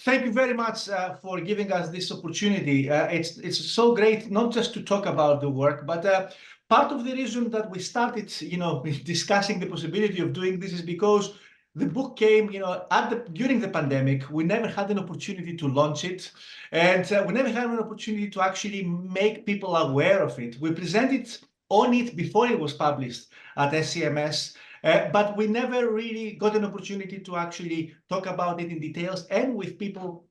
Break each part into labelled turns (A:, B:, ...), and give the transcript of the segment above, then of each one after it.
A: thank you very much for giving us this opportunity. It's so great not just to talk about the work, but part of the reason that we started, discussing the possibility of doing this is because the book came, during the pandemic. We never had an opportunity to launch it, and we never had an opportunity to actually make people aware of it. We presented on it before it was published at SCMS. But we never really got an opportunity to actually talk about it in details and with people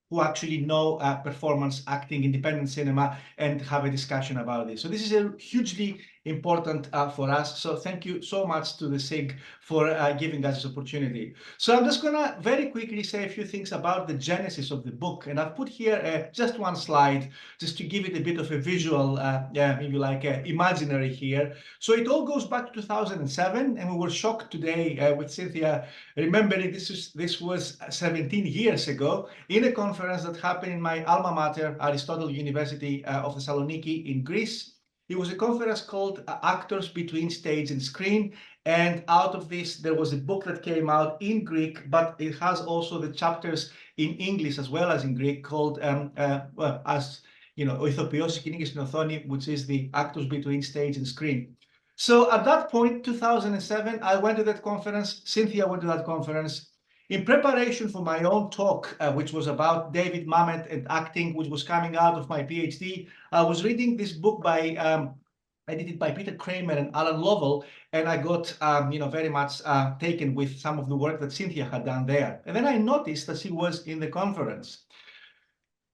A: who actually know performance, acting, independent cinema, and have a discussion about this. So this is a hugely important for us. So thank you so much to the SIG for giving us this opportunity. So I'm just gonna very quickly say a few things about the genesis of the book. And I've put here just one slide, just to give it a bit of a visual, maybe like imaginary here. So it all goes back to 2007, and we were shocked today with Cynthia, remembering this was 17 years ago in a conference that happened in my alma mater, Aristotle University of Thessaloniki in Greece. It was a conference called Actors Between Stage and Screen. And out of this, there was a book that came out in Greek, but it has also the chapters in English as well as in Greek called, as you know, Ηθοποιός Σκηνής στην Οθόνη, which is the Actors Between Stage and Screen. So at that point, 2007, I went to that conference. Cynthia went to that conference. In preparation for my own talk, which was about David Mamet and acting, which was coming out of my PhD, I was reading this book edited by Peter Kramer and Alan Lovell, and I got, very much taken with some of the work that Cynthia had done there. And then I noticed that she was in the conference.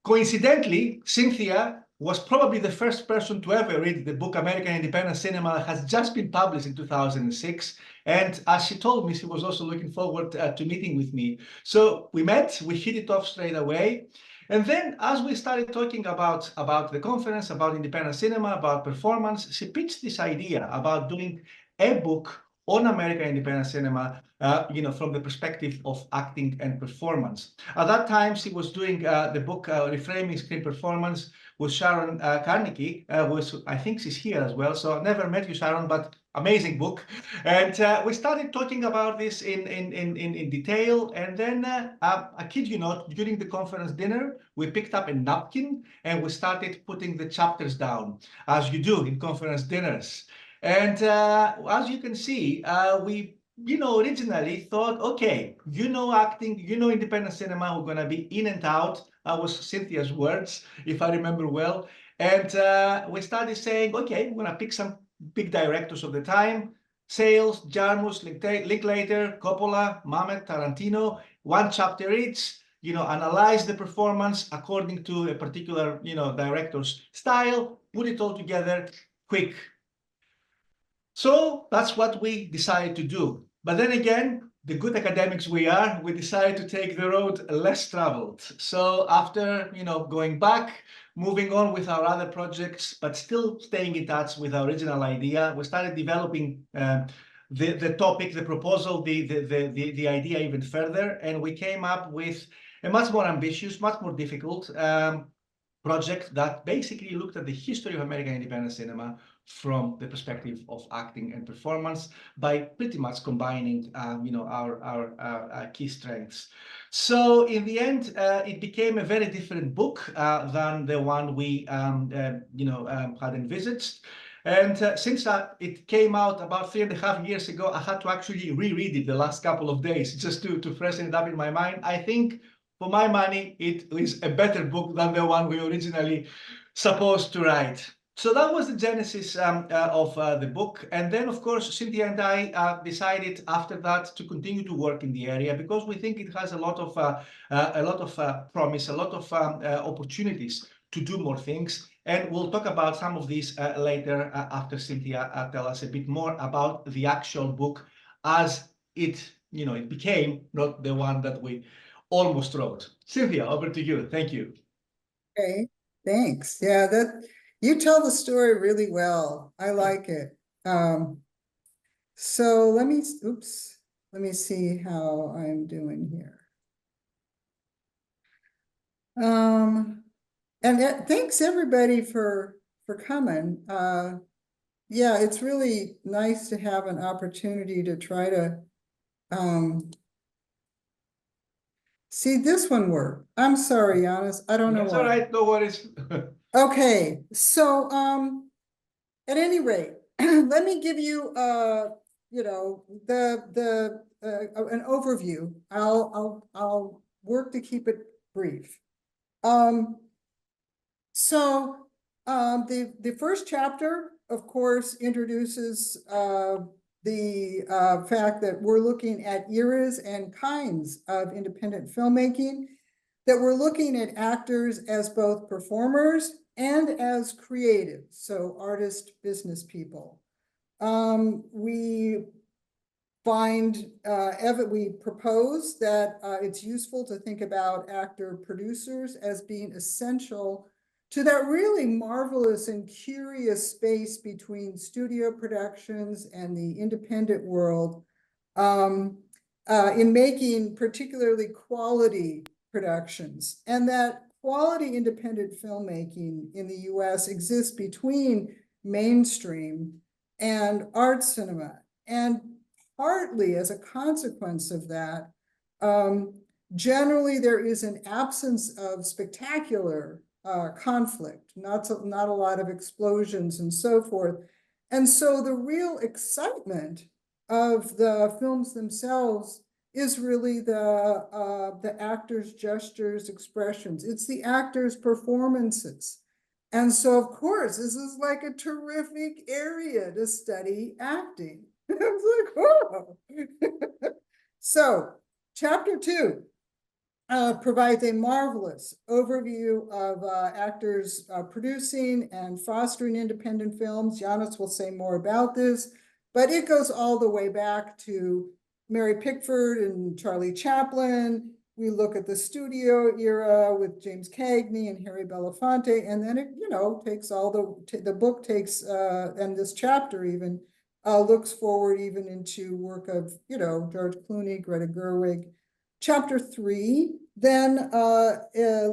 A: Coincidentally, Cynthia was probably the first person to ever read the book American Independent Cinema that has just been published in 2006. And as she told me, she was also looking forward to meeting with me. So we met, we hit it off straight away. And then as we started talking about the conference, about independent cinema, about performance, she pitched this idea about doing a book on American independent cinema, from the perspective of acting and performance. At that time, she was doing the book Reframing Screen Performance with Sharon Carnegie, I think she's here as well. So I've never met you, Sharon, but amazing book. And we started talking about this in detail. And then, I kid you not, during the conference dinner, we picked up a napkin and we started putting the chapters down, as you do in conference dinners. And as you can see, we originally thought, okay, acting, independent cinema, we're going to be in and out. That was Cynthia's words, if I remember well. And we started saying, okay, we're going to pick some big directors of the time: Sayles, Jarmus, Linklater, Coppola, Mamet, Tarantino, one chapter each, analyze the performance according to a particular, director's style, put it all together, quick. So that's what we decided to do. But then again, the good academics we are, we decided to take the road less traveled. So after, going back, moving on with our other projects, but still staying in touch with our original idea, we started developing the topic, the proposal, the idea even further. And we came up with a much more ambitious, much more difficult project that basically looked at the history of American independent cinema from the perspective of acting and performance by pretty much combining, our key strengths. So in the end, it became a very different book than the one we, had envisaged. And since it came out about 3.5 years ago, I had to actually reread it the last couple of days just to freshen it up in my mind. I think, for my money, it is a better book than the one we originally supposed to write. So that was the genesis of the book. And then, of course, Cynthia and I decided after that to continue to work in the area because we think it has a lot of promise, a lot of opportunities to do more things. And we'll talk about some of these later after Cynthia tell us a bit more about the actual book as it became, not the one that we almost wrote. Cynthia, over to you. Thank you.
B: Okay, thanks. Yeah, you tell the story really well. I like it. So let me see how I'm doing here. And thanks everybody for coming. Yeah, it's really nice to have an opportunity to try to See, this one worked. I'm sorry, Yannis. I don't know
A: That's all
B: why.
A: right, no worries.
B: Okay, so at any rate, let me give you you know, an overview. I'll work to keep it brief. So the first chapter, of course, introduces the fact that we're looking at eras and kinds of independent filmmaking, that we're looking at actors as both performers and as creatives, so artist, business people. We we propose that it's useful to think about actor producers as being essential to that really marvelous and curious space between studio productions and the independent world, in making particularly quality productions, and that quality independent filmmaking in the US exists between mainstream and art cinema. And partly as a consequence of that, generally there is an absence of spectacular conflict, not a lot of explosions and so forth. And so the real excitement of the films themselves is really the actors' gestures, expressions. It's the actors' performances. And so, of course, this is like a terrific area to study acting. I was like, oh. So, chapter 2 provides a marvelous overview of actors producing and fostering independent films. Yannis will say more about this, but it goes all the way back to Mary Pickford and Charlie Chaplin. We look at the studio era with James Cagney and Harry Belafonte, and then it, you know, takes all the book takes, and this chapter even looks forward even into work of, you know, George Clooney, Greta Gerwig. Chapter 3 then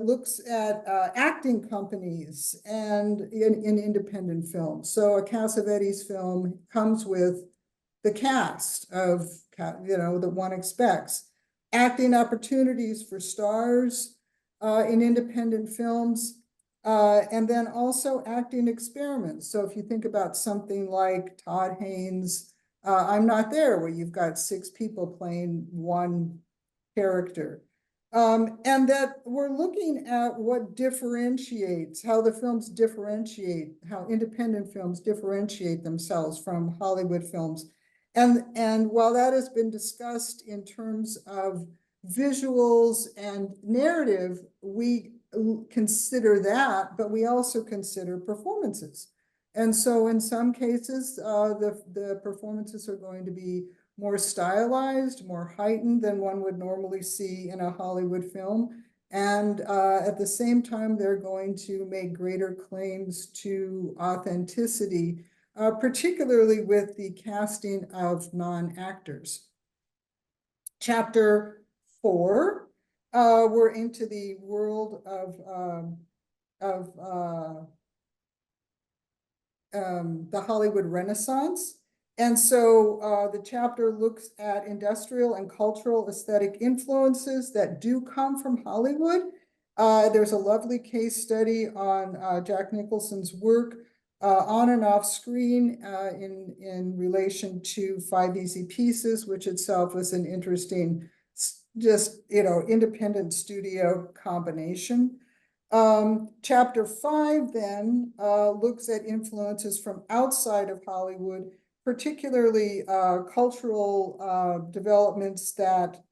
B: looks at acting companies and in independent films. So a Cassavetes film comes with the cast of, you know, that one expects. Acting opportunities for stars in independent films, and then also acting experiments. So if you think about something like Todd Haynes' I'm Not There, where you've got 6 people playing one character. And that we're looking at what differentiates, how the films differentiate, how independent films differentiate themselves from Hollywood films. And while that has been discussed in terms of visuals and narrative, we consider that, but we also consider performances. And so in some cases, the performances are going to be more stylized, more heightened than one would normally see in a Hollywood film. And at the same time, they're going to make greater claims to authenticity, particularly with the casting of non-actors. Chapter 4, we're into the world of the Hollywood Renaissance. And so the chapter looks at industrial and cultural aesthetic influences that do come from Hollywood. There's a lovely case study on Jack Nicholson's work on and off screen in relation to 5 Easy Pieces, which itself was an interesting, just, you know, independent studio combination. Chapter 5 then looks at influences from outside of Hollywood, particularly cultural developments that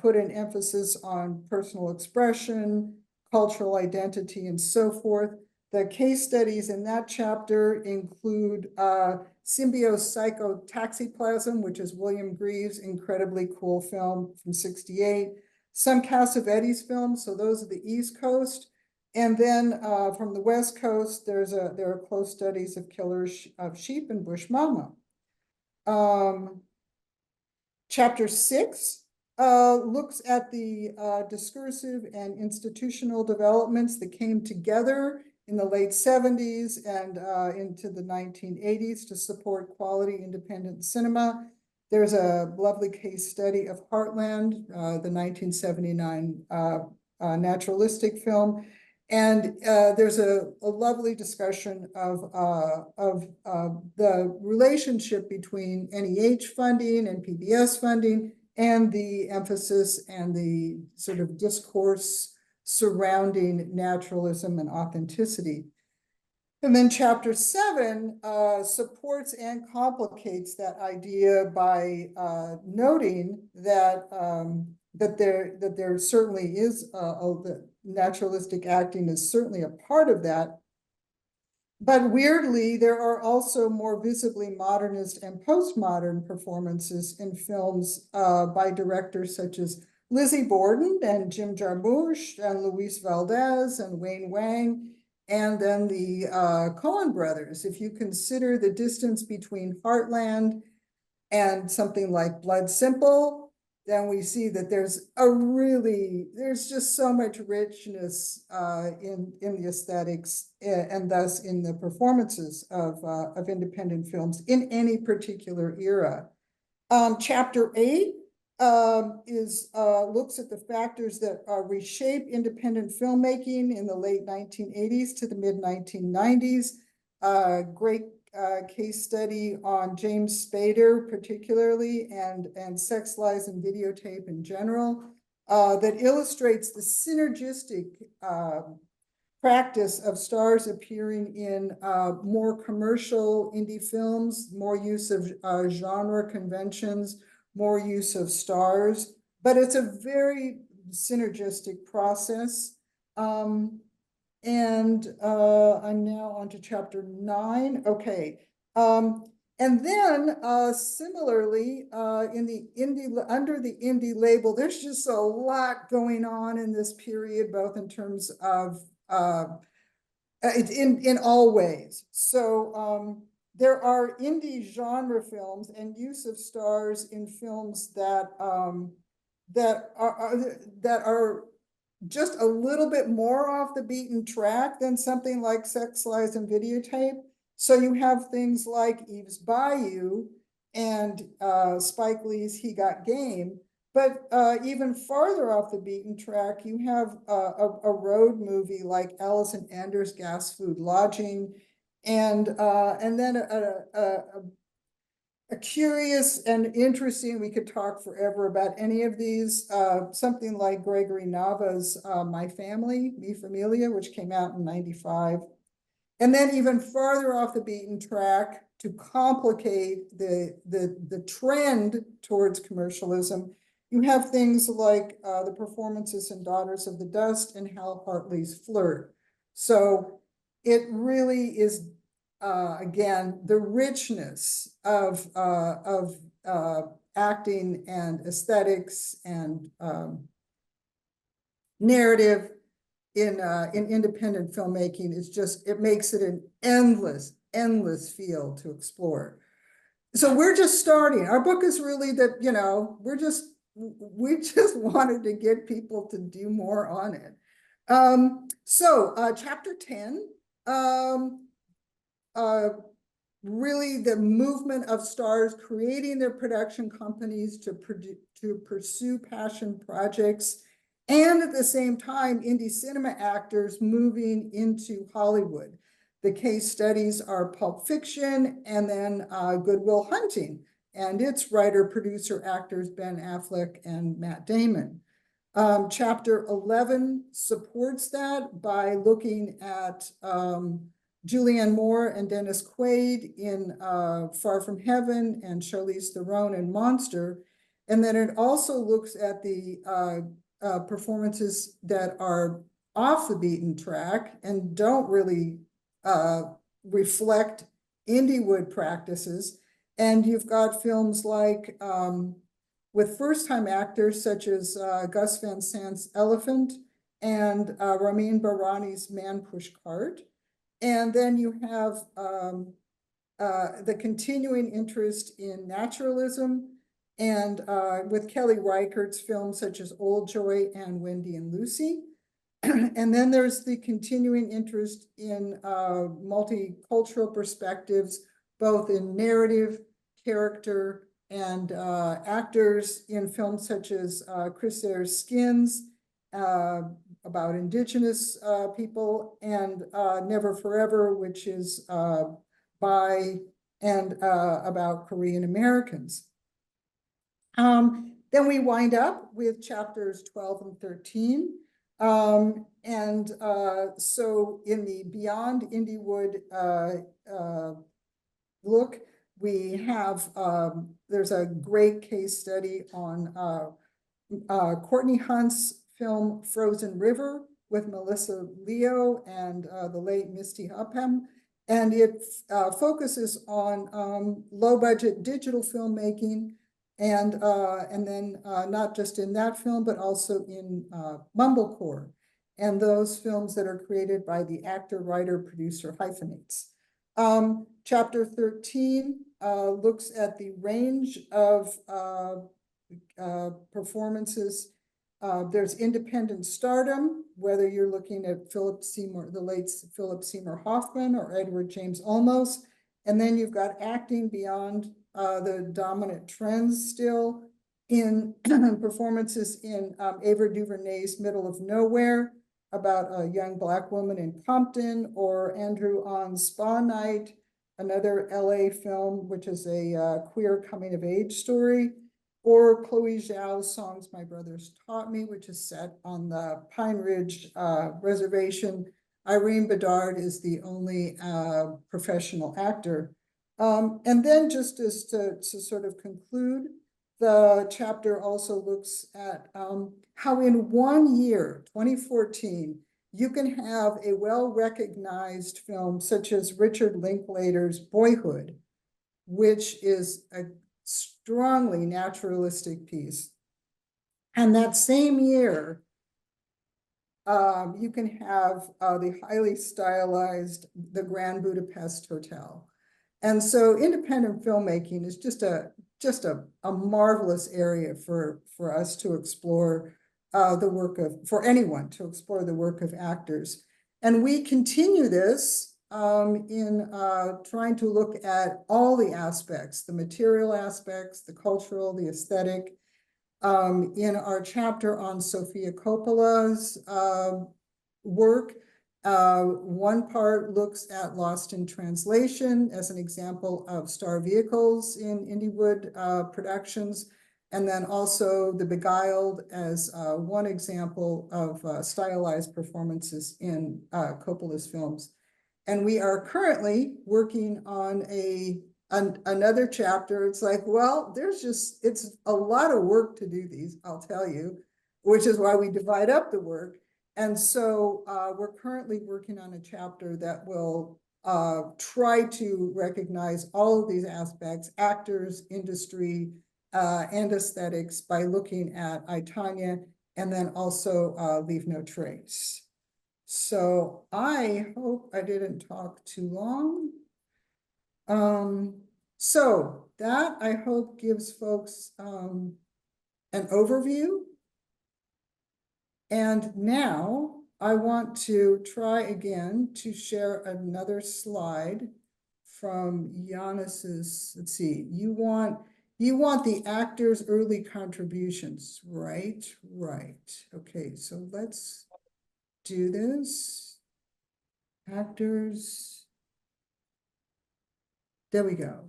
B: put an emphasis on personal expression, cultural identity, and so forth. The case studies in that chapter include Symbiocytotoxicplasm, which is William Greaves' incredibly cool film from '68, some Cassavetes films, so those are the East Coast. And then from the West Coast, there are close studies of killers of sheep and bush mama. Chapter 6 looks at the discursive and institutional developments that came together in the late 70s and into the 1980s to support quality independent cinema. There's a lovely case study of Heartland, the 1979 naturalistic film. And there's a lovely discussion of the relationship between NEH funding and PBS funding, and the emphasis and the sort of discourse surrounding naturalism and authenticity. And then chapter 7 supports and complicates that idea by noting that there certainly is the naturalistic acting is certainly a part of that. But weirdly, there are also more visibly modernist and postmodern performances in films by directors such as Lizzie Borden and Jim Jarmusch and Luis Valdez and Wayne Wang, and then the Coen brothers. If you consider the distance between Heartland and something like Blood Simple, then we see that there's just so much richness in the aesthetics and thus in the performances of independent films in any particular era. Chapter 8 looks at the factors that reshape independent filmmaking in the late 1980s to the mid 1990s. Great case study on James Spader particularly, and sex, lies, and videotape in general, that illustrates the synergistic practice of stars appearing in more commercial indie films, more use of genre conventions, more use of stars, but it's a very synergistic process. And I'm now on to chapter 9. Okay. And then similarly, in the indie, under the indie label, there's just a lot going on in this period, both in terms of in all ways. So there are indie genre films and use of stars in films that are just a little bit more off the beaten track than something like Sex, Lies, and Videotape. So you have things like Eve's Bayou and Spike Lee's He Got Game. But even farther off the beaten track, you have a road movie like Allison Anders' Gas, Food, Lodging, and then a curious and interesting, we could talk forever about any of these, something like Gregory Nava's My Family, Mi Familia, which came out in '95. And then even farther off the beaten track, to complicate the trend towards commercialism, you have things like the performances in Daughters of the Dust and Hal Hartley's Flirt. So it really is, again, the richness of acting and aesthetics and narrative in independent filmmaking is just, it makes it an endless field to explore. So we're just starting. Our book is really that, you know, we just wanted to get people to do more on it. Chapter 10, really the movement of stars creating their production companies to pursue passion projects, and at the same time, indie cinema actors moving into Hollywood. The case studies are Pulp Fiction and then Good Will Hunting, and its writer, producer, actors Ben Affleck and Matt Damon. Chapter 11 supports that by looking at Julianne Moore and Dennis Quaid in Far From Heaven and Charlize Theron in Monster. And then it also looks at the performances that are off the beaten track and don't really reflect Indiewood practices. And you've got films like with first-time actors such as Gus Van Sant's Elephant and Ramin Bahrani's Man Push Cart. And then you have the continuing interest in naturalism, and with Kelly Reichardt's films such as Old Joy and Wendy and Lucy. And then there's the continuing interest in multicultural perspectives, both in narrative, character, and actors in films such as Chris Ayres' Skins, about Indigenous people, and Never Forever, which is by and about Korean Americans. Then we wind up with chapters 12 and 13. So in the Beyond Indiewood look, we have, there's a great case study on Courtney Hunt's film Frozen River with Melissa Leo and the late Misty Upham. And it focuses on low-budget digital filmmaking, and then not just in that film, but also in Mumblecore, and those films that are created by the actor, writer, producer hyphenates. Chapter 13 looks at the range of performances. There's independent stardom, whether you're looking at Philip Seymour, the late Philip Seymour Hoffman, or Edward James Olmos. And then you've got acting beyond the dominant trends still in performances in Ava DuVernay's Middle of Nowhere, about a young Black woman in Compton, or Andrew On's Spa Night, another LA film, which is a queer coming of age story, or Chloe Zhao's Songs My Brothers Taught Me, which is set on the Pine Ridge Reservation. Irene Bedard is the only professional actor. And then just as to sort of conclude, the chapter also looks at how in 1 year, 2014, you can have a well-recognized film such as Richard Linklater's Boyhood, which is a strongly naturalistic piece. And that same year, you can have the highly stylized The Grand Budapest Hotel. And so independent filmmaking is just a marvelous area for us to explore the work of, for anyone to explore the work of actors. And we continue this in trying to look at all the aspects, the material aspects, the cultural, the aesthetic. In our chapter on Sofia Coppola's work, one part looks at Lost in Translation as an example of star vehicles in Indiewood productions, and then also The Beguiled as one example of stylized performances in Coppola's films. And we are currently working on another chapter. It's like, well, it's a lot of work to do these, I'll tell you, which is why we divide up the work. And so we're currently working on a chapter that will try to recognize all of these aspects, actors, industry, and aesthetics, by looking at I, Tonya, and then also Leave No Trace. So I hope I didn't talk too long. So that, I hope, gives folks an overview. And now I want to try again to share another slide from Yannis's. Let's see, you want the actors' early contributions, right? Right. Okay, so let's do this. Actors. There we go.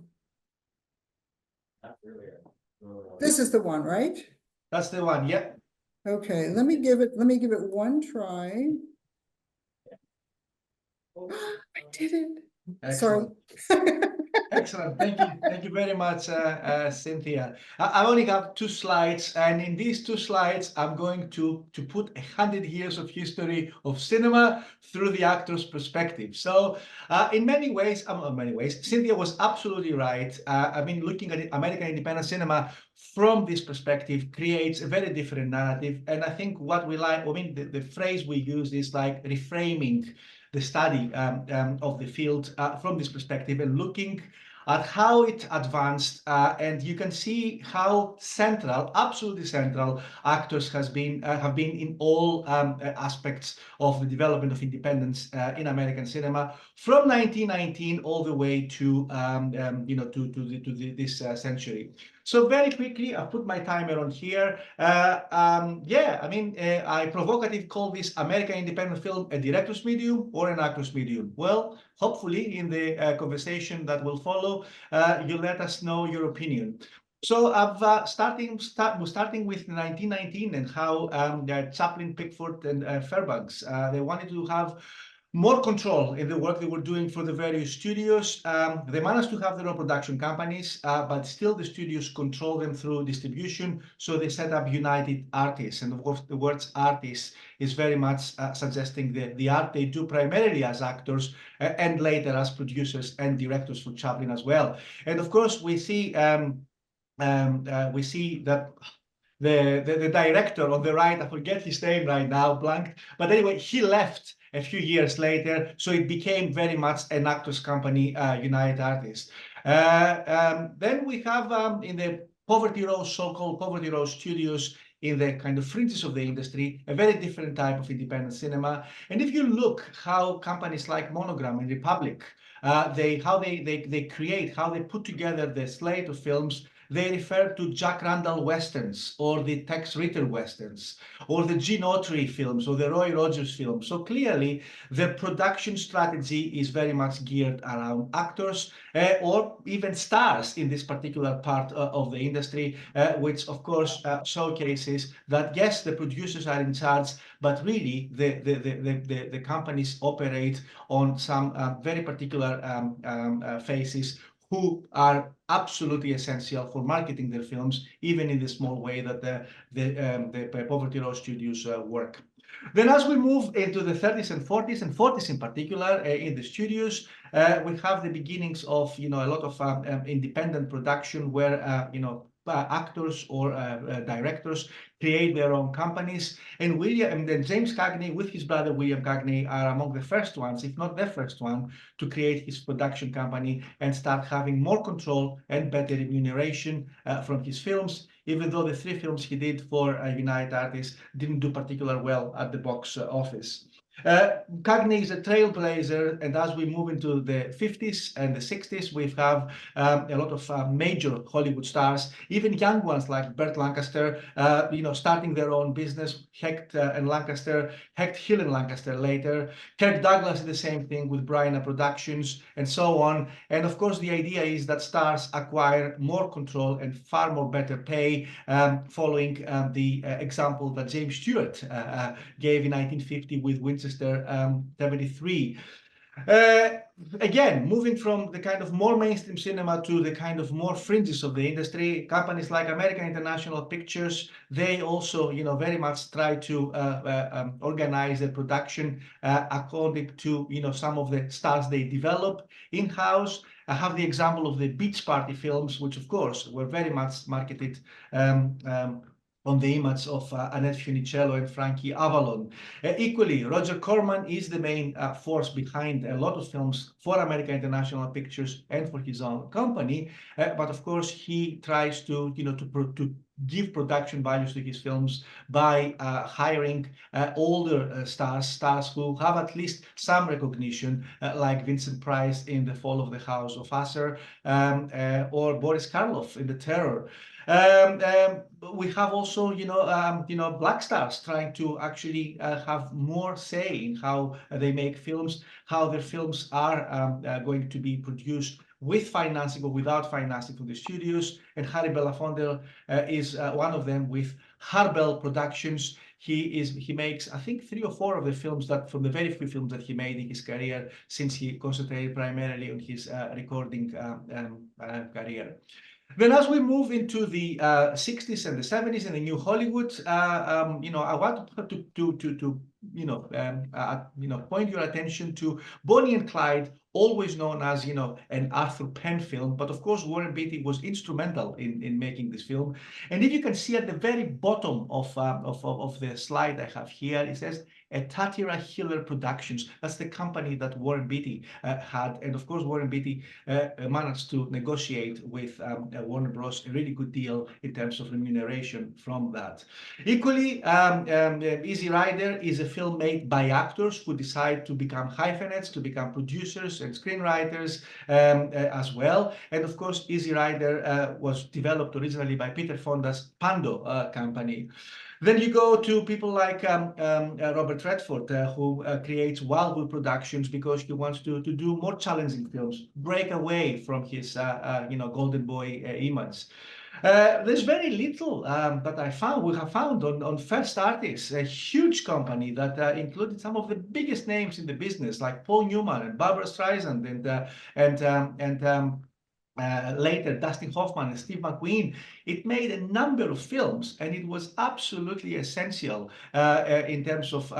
B: This is the one, right?
A: That's the one, yeah.
B: Okay, let me give it one try. I did it.
A: Excellent.
B: Sorry.
A: Excellent. Thank you very much, Cynthia. I only have 2 slides, and in these 2 slides, I'm going to put 100 years of history of cinema through the actor's perspective. So, in many ways, Cynthia was absolutely right. I mean, looking at American independent cinema from this perspective creates a very different narrative. And I think what we like, I mean, the phrase we use is like reframing the study of the field from this perspective, and looking at how it advanced, and you can see how central, absolutely central, actors have been in all aspects of the development of independence in American cinema from 1919 all the way to this century. So very quickly, I've put my timer on here. Yeah, I mean, I provocative call this American independent film a director's medium or an actor's medium. Well, hopefully in the conversation that will follow, you let us know your opinion. So I've starting with 1919 and how Chaplin, Pickford, and Fairbanks they wanted to have more control in the work they were doing for the various studios. They managed to have their own production companies, but still the studios control them through distribution. So they set up United Artists. And of course, the words artists is very much suggesting the art they do primarily as actors and later as producers and directors for Chaplin as well. And of course, we see that the director on the right, I forget his name right now, blanked. But anyway, he left a few years later, so it became very much an actors company, United Artists. Then we have in the Poverty Row, so-called Poverty Row studios, in the kind of fringes of the industry, a very different type of independent cinema. And if you look how companies like Monogram and Republic, how they create, how they put together the slate of films, they refer to Jack Randall Westerns or the Tex Ritter Westerns or the Gene Autry films or the Roy Rogers films. So clearly the production strategy is very much geared around actors or even stars in this particular part of the industry, which of course showcases that yes, the producers are in charge, but really the companies operate on some very particular phases who are absolutely essential for marketing their films, even in the small way that the Poverty Row studios work. Then as we move into the 30s and 40s, and 40s in particular, in the studios, we have the beginnings of, a lot of independent production where, actors or directors create their own companies. And then James Cagney with his brother William Cagney are among the first ones, if not the first one, to create his production company and start having more control and better remuneration from his films, even though the 3 films he did for United Artists didn't do particularly well at the box office. Cagney is a trailblazer, and as we move into the 50s and the 60s, we have a lot of major Hollywood stars, even young ones like Burt Lancaster, starting their own business, Hecht and Lancaster, Hecht, Hill and Lancaster later. Kirk Douglas did the same thing with Bryna Productions, and so on. And of course, the idea is that stars acquire more control and far more better pay, following the example that James Stewart gave in 1950 with Winchester 73. Again, moving from the kind of more mainstream cinema to the kind of more fringes of the industry, companies like American International Pictures, they also, very much try to organize their production according to, some of the stars they develop in-house. I have the example of the Beach Party films, which of course were very much marketed on the image of Annette Funicello and Frankie Avalon. Equally, Roger Corman is the main force behind a lot of films for American International Pictures and for his own company. But of course, he tries to, to give production values to his films by hiring older stars who have at least some recognition, like Vincent Price in The Fall of the House of Usher, or Boris Karloff in The Terror. We have also, black stars trying to actually have more say in how they make films, how their films are going to be produced with financing or without financing from the studios. And Harry Belafonte is one of them with Harbel Productions. He makes, I think, 3 or 4 of the films that, from the very few films that he made in his career, since he concentrated primarily on his recording career. Then as we move into the 60s and the 70s and the new Hollywood, I want to point your attention to Bonnie and Clyde, always known as, an Arthur Penn film. But of course, Warren Beatty was instrumental in making this film. And if you can see at the very bottom of the slide I have here, it says Tatira Hiller Productions. That's the company that Warren Beatty had. And of course, Warren Beatty managed to negotiate with Warner Bros. A really good deal in terms of remuneration from that. Equally, Easy Rider is a film made by actors who decide to become hyphenates, to become producers, actors and screenwriters as well. And of course, Easy Rider was developed originally by Peter Fonda's Pando company. Then you go to people like Robert Redford, who creates Wildwood Productions because he wants to do more challenging films, break away from his golden boy image. There's very little that we have found on First Artists, a huge company that included some of the biggest names in the business, like Paul Newman and Barbara Streisand and later Dustin Hoffman and Steve McQueen. It made a number of films, and it was absolutely essential in terms of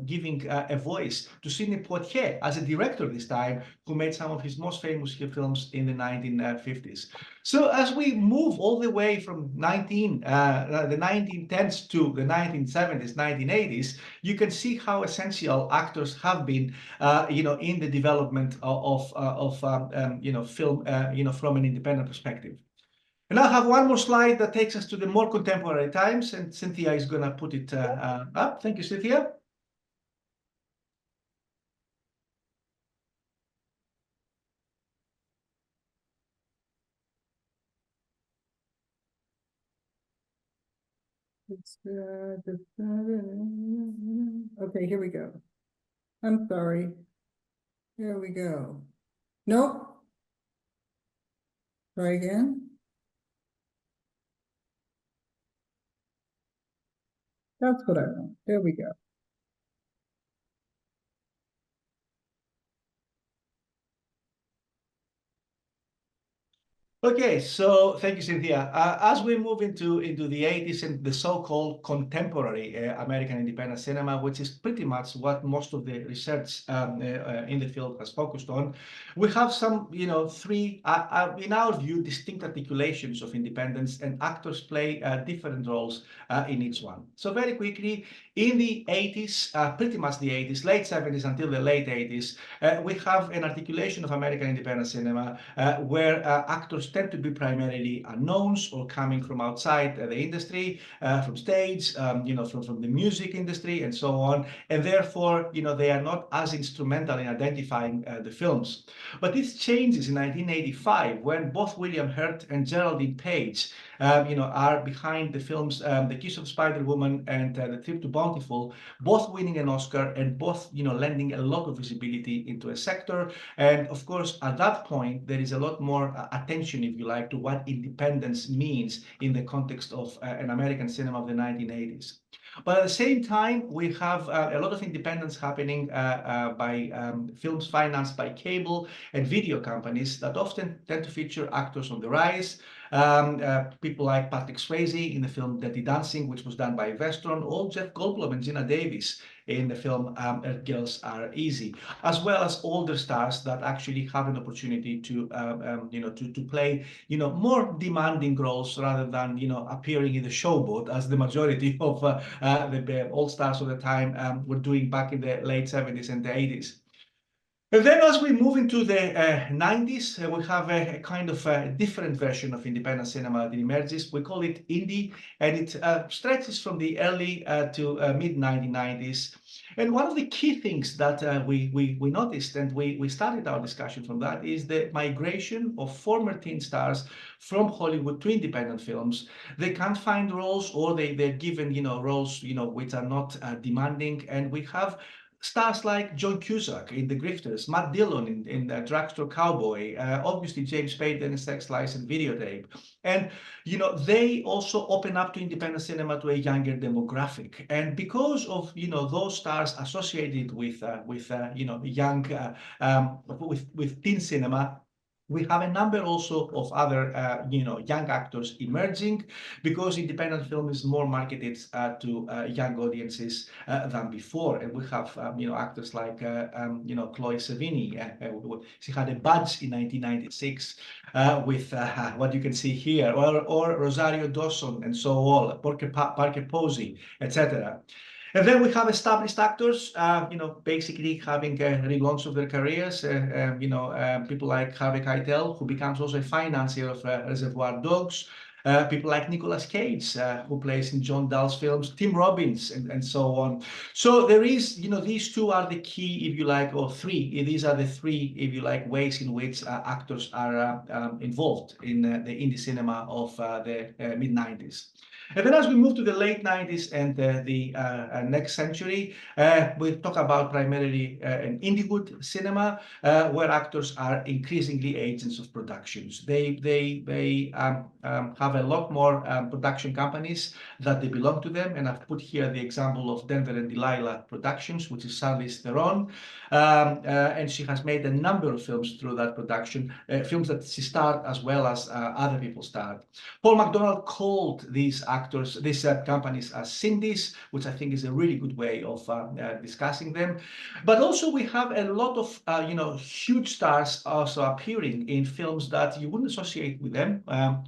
A: giving a voice to Sidney Poitier as a director this time, who made some of his most famous films in the 1950s. So as we move all the way from the 1910s to the 1970s, 1980s, you can see how essential actors have been, in the development of film, from an independent perspective. And I have one more slide that takes us to the more contemporary times, and Cynthia is going to put it up. Thank you, Cynthia.
B: Okay, here we go. I'm sorry. Here we go. Nope. Try again. That's what I want. There we go.
A: Okay, so thank you, Cynthia. As we move into the 80s and the so-called contemporary American independent cinema, which is pretty much what most of the research in the field has focused on, we have some, three, in our view, distinct articulations of independence, and actors play different roles in each one. So very quickly, in the 80s, pretty much the 80s, late 70s until the late 80s, we have an articulation of American independent cinema where actors tend to be primarily unknowns or coming from outside the industry, from stage, from the music industry and so on. And therefore, they are not as instrumental in identifying the films. But this changes in 1985 when both William Hurt and Geraldine Page, are behind the films The Kiss of Spider-Woman and The Trip to Bountiful, both winning an Oscar and both, lending a lot of visibility into a sector. And of course, at that point, there is a lot more attention, if you like, to what independence means in the context of an American cinema of the 1980s. But at the same time, we have a lot of independence happening by films financed by cable and video companies that often tend to feature actors on the rise. People like Patrick Swayze in the film Dirty Dancing, which was done by Vestron, or Jeff Goldblum and Gina Davis in the film Girls Are Easy, as well as older stars that actually have an opportunity to play, more demanding roles rather than, appearing in the showboat as the majority of the old stars of the time were doing back in the late 70s and the 80s. And then as we move into the 90s, we have a kind of a different version of independent cinema that emerges. We call it indie, and it stretches from the early to mid-1990s. And one of the key things that we noticed, and we started our discussion from that, is the migration of former teen stars from Hollywood to independent films. They can't find roles, or they're given, roles, which are not demanding. And we have stars like John Cusack in The Grifters, Matt Dillon in Drugstore Cowboy, obviously James Spader in Sex, Lies and Videotape. And, they also open up to independent cinema to a younger demographic. And because of, those stars associated with young, with teen cinema, we have a number also of other, young actors emerging, because independent film is more marketed to young audiences than before. And we have, actors like, Chloe Sevigny. She had a Budge in 1996 with what you can see here, or Rosario Dawson and so on, Parker Posey, etc. And then we have established actors, basically having a relaunch of their careers. People like Harvey Keitel, who becomes also a financier of Reservoir Dogs. People like Nicolas Cage, who plays in John Dahl's films, Tim Robbins, and so on. So there is, these two are the key, if you like, or three. These are the three, if you like, ways in which actors are involved in the indie cinema of the mid-90s. And then as we move to the late 90s and the next century, we talk about primarily an indiehood cinema, where actors are increasingly agents of productions. They have a lot more production companies that they belong to them. And I've put here the example of Denver and Delilah Productions, which is Charlize Theron. And she has made a number of films through that production, films that she starred as well as other people starred. Paul McDonald called these companies as Cindy's, which I think is a really good way of discussing them. But also we have a lot of, huge stars also appearing in films that you wouldn't associate with them,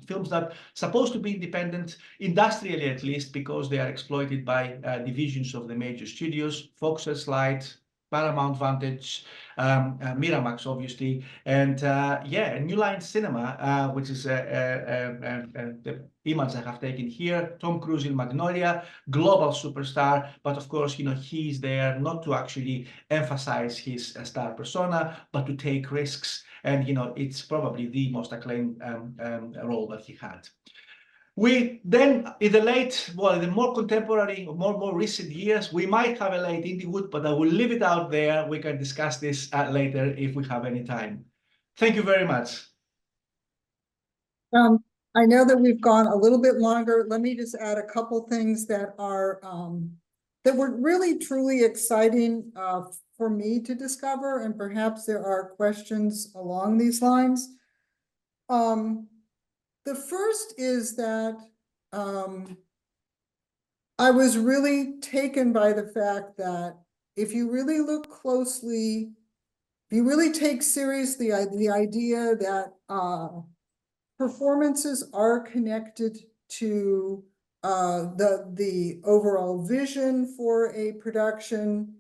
A: films that are supposed to be independent, industrially at least, because they are exploited by divisions of the major studios, Fox Searchlight, Paramount Vantage, Miramax, obviously, and New Line Cinema, which is the image I have taken here. Tom Cruise in Magnolia, global superstar, but of course, he's there not to actually emphasize his star persona, but to take risks, and it's probably the most acclaimed role that he had. We then, in the more contemporary, more recent years, we might have a late indiehood, but I will leave it out there. We can discuss this later if we have any time. Thank you very much.
B: I know that we've gone a little bit longer. Let me just add a couple things that are that were really truly exciting for me to discover, and perhaps there are questions along these lines. The first is that I was really taken by the fact that if you really look closely, if you really take seriously the idea that performances are connected to the overall vision for a production,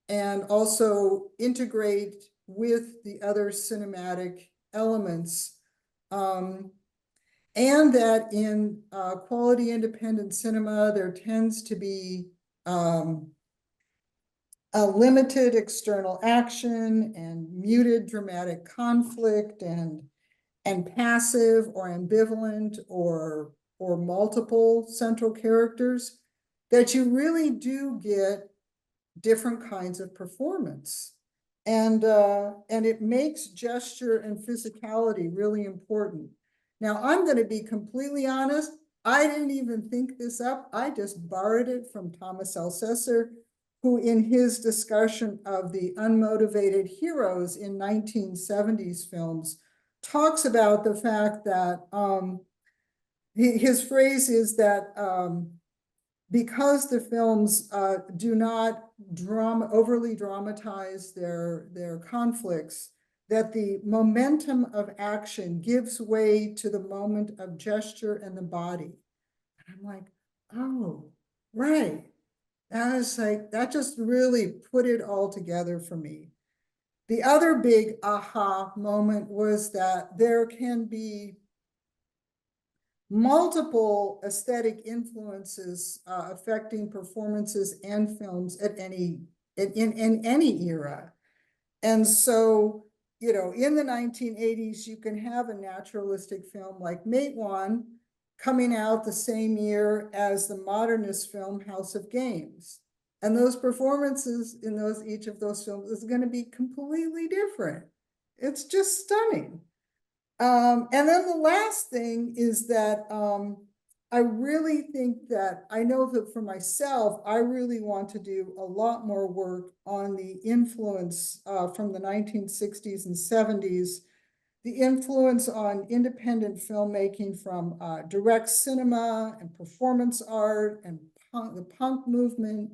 B: and also integrate with the other cinematic elements, and that in quality independent cinema, there tends to be a limited external action and muted dramatic conflict and passive or ambivalent or multiple central characters, that you really do get different kinds of performance. And it makes gesture and physicality really important. Now, I'm going to be completely honest. I didn't even think this up. I just borrowed it from Thomas Alcesser, who in his discussion of the unmotivated heroes in 1970s films talks about the fact that his phrase is that because the films do not overly dramatize their conflicts, that the momentum of action gives way to the moment of gesture and the body. And I'm like, oh, right. That just really put it all together for me. The other big aha moment was that there can be multiple aesthetic influences affecting performances and films at in any era. And so, in the 1980s, you can have a naturalistic film like Matewan coming out the same year as the modernist film House of Games. And those performances in each of those films is going to be completely different. It's just stunning. And then the last thing is that I really think that, I know that for myself, I really want to do a lot more work on the influence from the 1960s and 70s, the influence on independent filmmaking from direct cinema and performance art and the punk movement,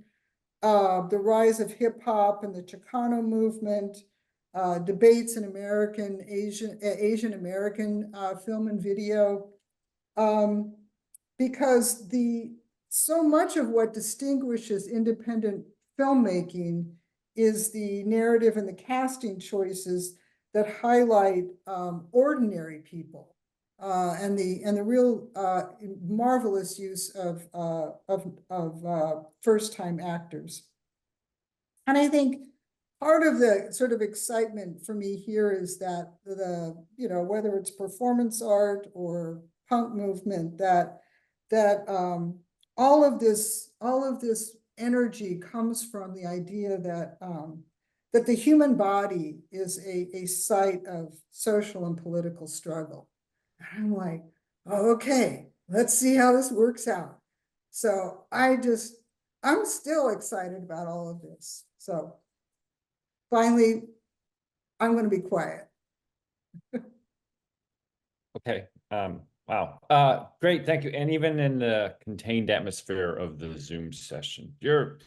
B: the rise of hip hop and the Chicano movement, debates in Asian American film and video, because so much of what distinguishes independent filmmaking is the narrative and the casting choices that highlight ordinary people, and the real marvelous use of first-time actors. And I think part of the sort of excitement for me here is that whether it's performance art or punk movement, that all of this energy comes from the idea that that the human body is a site of social and political struggle. And I'm like, oh, okay, let's see how this works out. So I'm still excited about all of this. So finally, I'm going to be quiet.
C: Okay. Wow. Great. Thank you. And even in the contained atmosphere of the Zoom session, your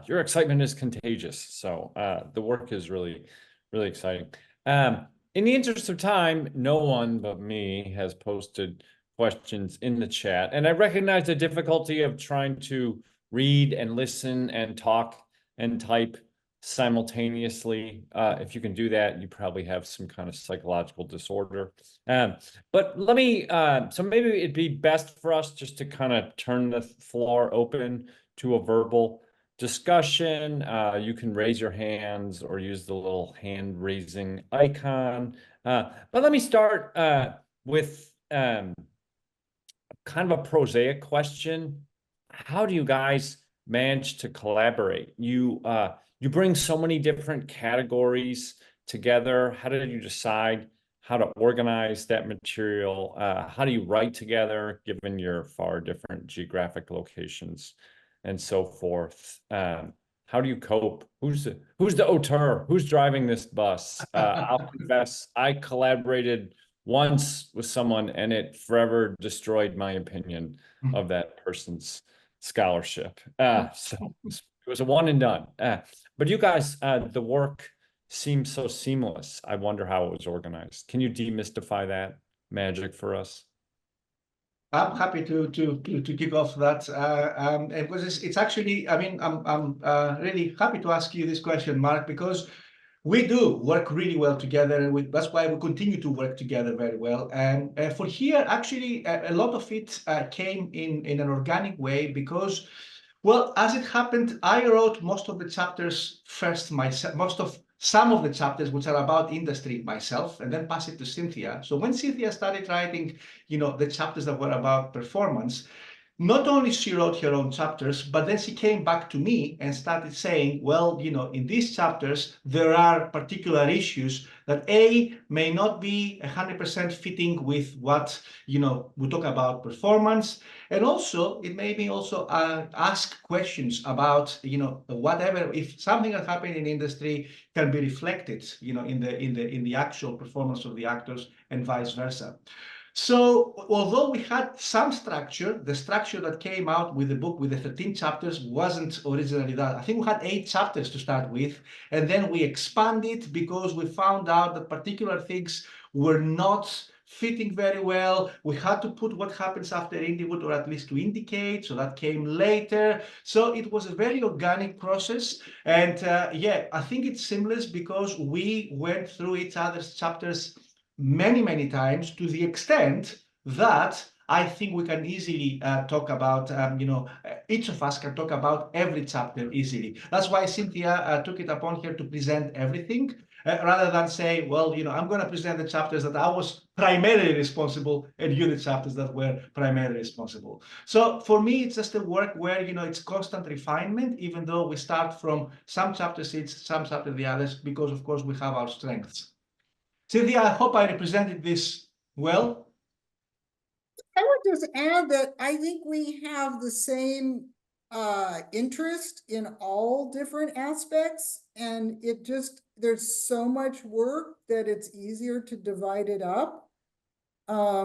C: excitement is contagious. So the work is really, really exciting. In the interest of time, no one but me has posted questions in the chat. And I recognize the difficulty of trying to read and listen and talk and type simultaneously. If you can do that, you probably have some kind of psychological disorder. But let me, so maybe it'd be best for us just to kind of turn the floor open to a verbal discussion. You can raise your hands or use the little hand raising icon. But let me start with kind of a prosaic question. How do you guys manage to collaborate? You bring so many different categories together. How did you decide how to organize that material? How do you write together, given your far different geographic locations and so forth? How do you cope? Who's the auteur? Who's driving this bus? I'll confess, I collaborated once with someone and it forever destroyed my opinion of that person's scholarship. So it was a one and done. But you guys, the work seems so seamless. I wonder how it was organized. Can you demystify that magic for us?
A: I'm happy to kick off that because it's actually, I mean, I'm really happy to ask you this question, Mark, because we do work really well together, and that's why we continue to work together very well. And for here, actually, a lot of it came in an organic way because, well, as it happened, I wrote most of the chapters first myself, some of the chapters which are about industry myself, and then pass it to Cynthia. So when Cynthia started writing, the chapters that were about performance, not only she wrote her own chapters, but then she came back to me and started saying, well, in these chapters, there are particular issues that may not be 100% fitting with what, we talk about performance. And also, it made me also ask questions about, whatever, if something that happened in industry can be reflected, in the actual performance of the actors and vice versa. So although we had some structure, the structure that came out with the book with the 13 chapters wasn't originally that. I think we had 8 chapters to start with, and then we expanded because we found out that particular things were not fitting very well. We had to put what happens after Indiewood, or at least to indicate, so that came later. So it was a very organic process. And yeah, I think it's seamless because we went through each other's chapters many times, to the extent that I think we can easily talk about, each of us can talk about every chapter easily. That's why Cynthia took it upon her to present everything, rather than say, well, I'm going to present the chapters that I was primarily responsible and you the chapters that were primarily responsible. So for me, it's just a work where, it's constant refinement, even though we start from some chapters each, some chapters the others, because of course we have our strengths. Cynthia, I hope I represented this well.
B: I would just add that I think we have the same interest in all different aspects, and there's so much work that it's easier to divide it up. I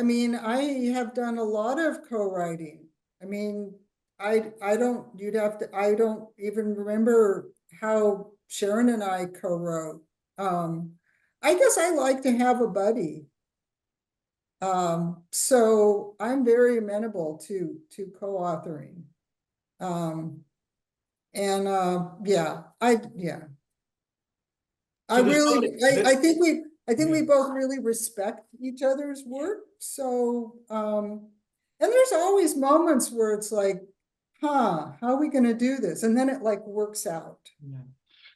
B: mean, I have done a lot of co-writing. I mean, I don't even remember how Sharon and I co-wrote. I guess I like to have a buddy. So I'm very amenable to co-authoring. Yeah. I think we
A: Yeah.
B: both really respect each other's work. So, and there's always moments where it's like, how are we going to do this? And then it like works out.
A: Yeah.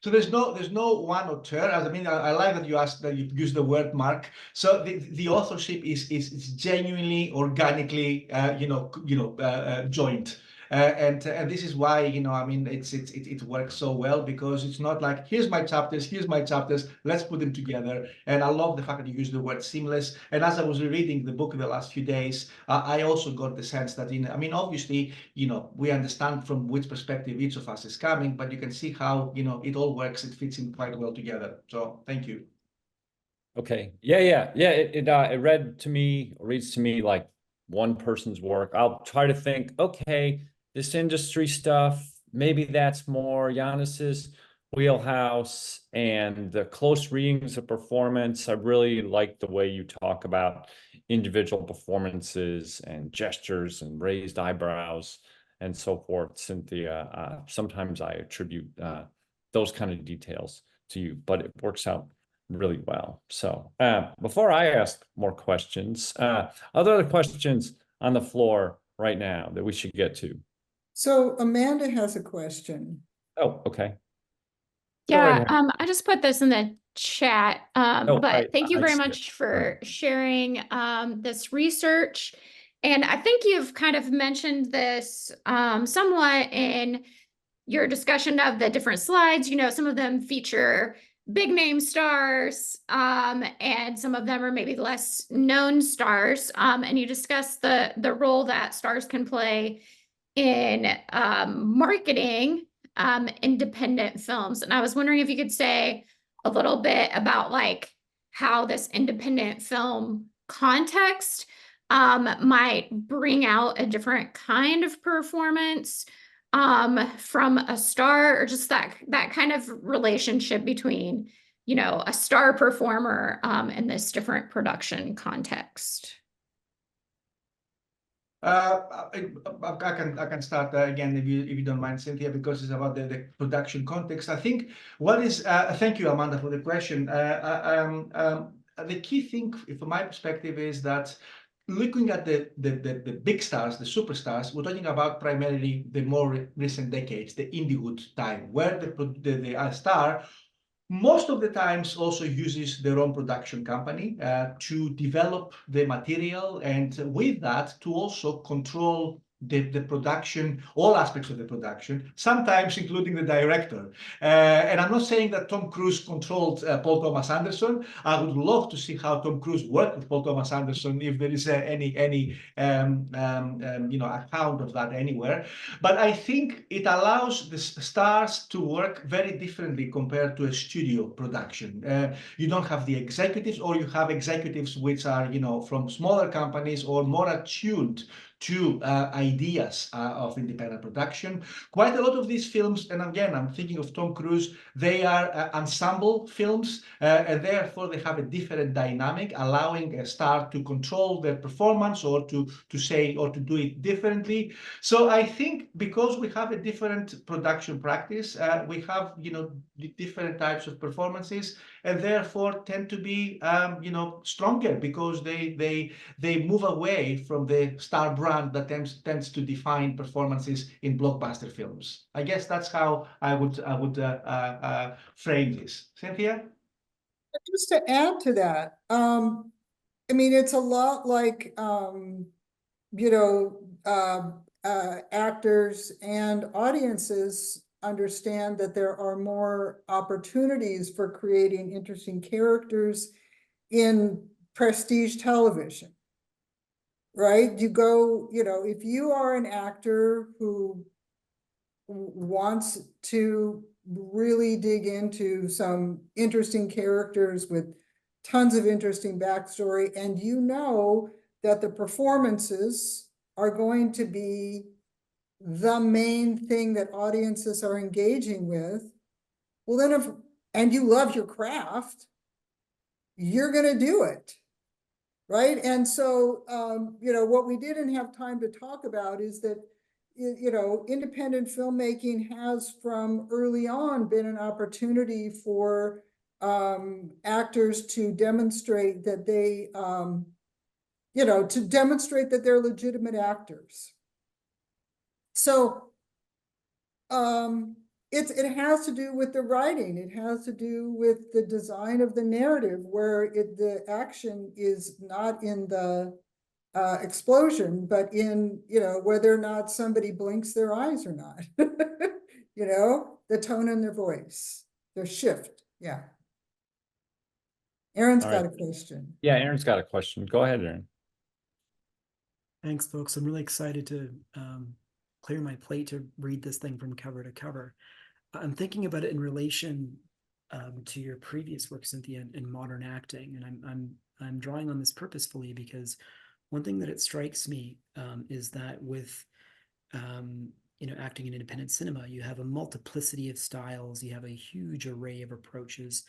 A: So there's no one author. I mean, I like that you asked that you use the word Mark. So the authorship is genuinely, organically, joined. And this is why, I mean, it works so well, because it's not like, here's my chapters, let's put them together. And I love the fact that you use the word seamless. And as I was reading the book in the last few days, I also got the sense that, I mean, obviously, we understand from which perspective each of us is coming, but you can see how, it all works. It fits in quite well together. So thank you.
C: Okay. Yeah. It reads to me like one person's work. I'll try to think, okay, this industry stuff, maybe that's more Yannis's wheelhouse, and the close readings of performance. I really like the way you talk about individual performances and gestures and raised eyebrows and so forth, Cynthia. Sometimes I attribute those kind of details to you, but it works out really well. So before I ask more questions, are there other questions on the floor right now that we should get to?
B: So Amanda has a question.
C: Oh, okay. Go
D: Yeah,
C: right ahead.
D: I just put this in the chat, but thank you
C: I
D: very
C: see it.
D: much for sharing this research. And I think you've kind of mentioned this somewhat in your discussion of the different slides. Some of them feature big name stars, and some of them are maybe less known stars. And you discuss the role that stars can play in marketing independent films. And I was wondering if you could say a little bit about like how this independent film context might bring out a different kind of performance from a star, or just that kind of relationship between, a star performer in this different production context.
A: I can start again, if you don't mind, Cynthia, because it's about the production context. I think what is thank you, Amanda, for the question. The key thing from my perspective is that looking at the big stars, the superstars, we're talking about primarily the more recent decades, the Indiehood time, where the star most of the times also uses their own production company to develop the material, and with that to also control the production, all aspects of the production, sometimes including the director. And I'm not saying that Tom Cruise controlled Paul Thomas Anderson. I would love to see how Tom Cruise worked with Paul Thomas Anderson, if there is any account of that anywhere. But I think it allows the stars to work very differently compared to a studio production. You don't have the executives, or you have executives which are, from smaller companies or more attuned to ideas of independent production. Quite a lot of these films, and again, I'm thinking of Tom Cruise, they are ensemble films, and therefore they have a different dynamic, allowing a star to control their performance, or to say, or to do it differently. So I think because we have a different production practice, we have, different types of performances, and therefore tend to be, stronger, because they move away from the star brand that tends to define performances in blockbuster films. I guess that's how I would frame this. Cynthia?
B: Just to add to that, I mean, it's a lot like, actors and audiences understand that there are more opportunities for creating interesting characters in prestige television, right? You go, if you are an actor who wants to really dig into some interesting characters with tons of interesting backstory, and that the performances are going to be the main thing that audiences are engaging with, well, then and you love your craft, you're going to do it, right? And so, what we didn't have time to talk about is that, independent filmmaking has from early on been an opportunity for actors to demonstrate that they, to demonstrate that they're legitimate actors. So it has to do with the writing. It has to do with the design of the narrative, where the action is not in the explosion, but in, whether or not somebody blinks their eyes or not. The tone in their voice, their shift. Yeah. Aaron's
C: All
B: got
C: right.
B: a question.
C: Yeah, Aaron's got a question. Go ahead, Aaron.
E: Thanks, folks. I'm really excited to clear my plate to read this thing from cover to cover. I'm thinking about it in relation to your previous work, Cynthia, in modern acting, and I'm drawing on this purposefully because one thing that it strikes me is that with acting in independent cinema, you have a multiplicity of styles, you have a huge array of approaches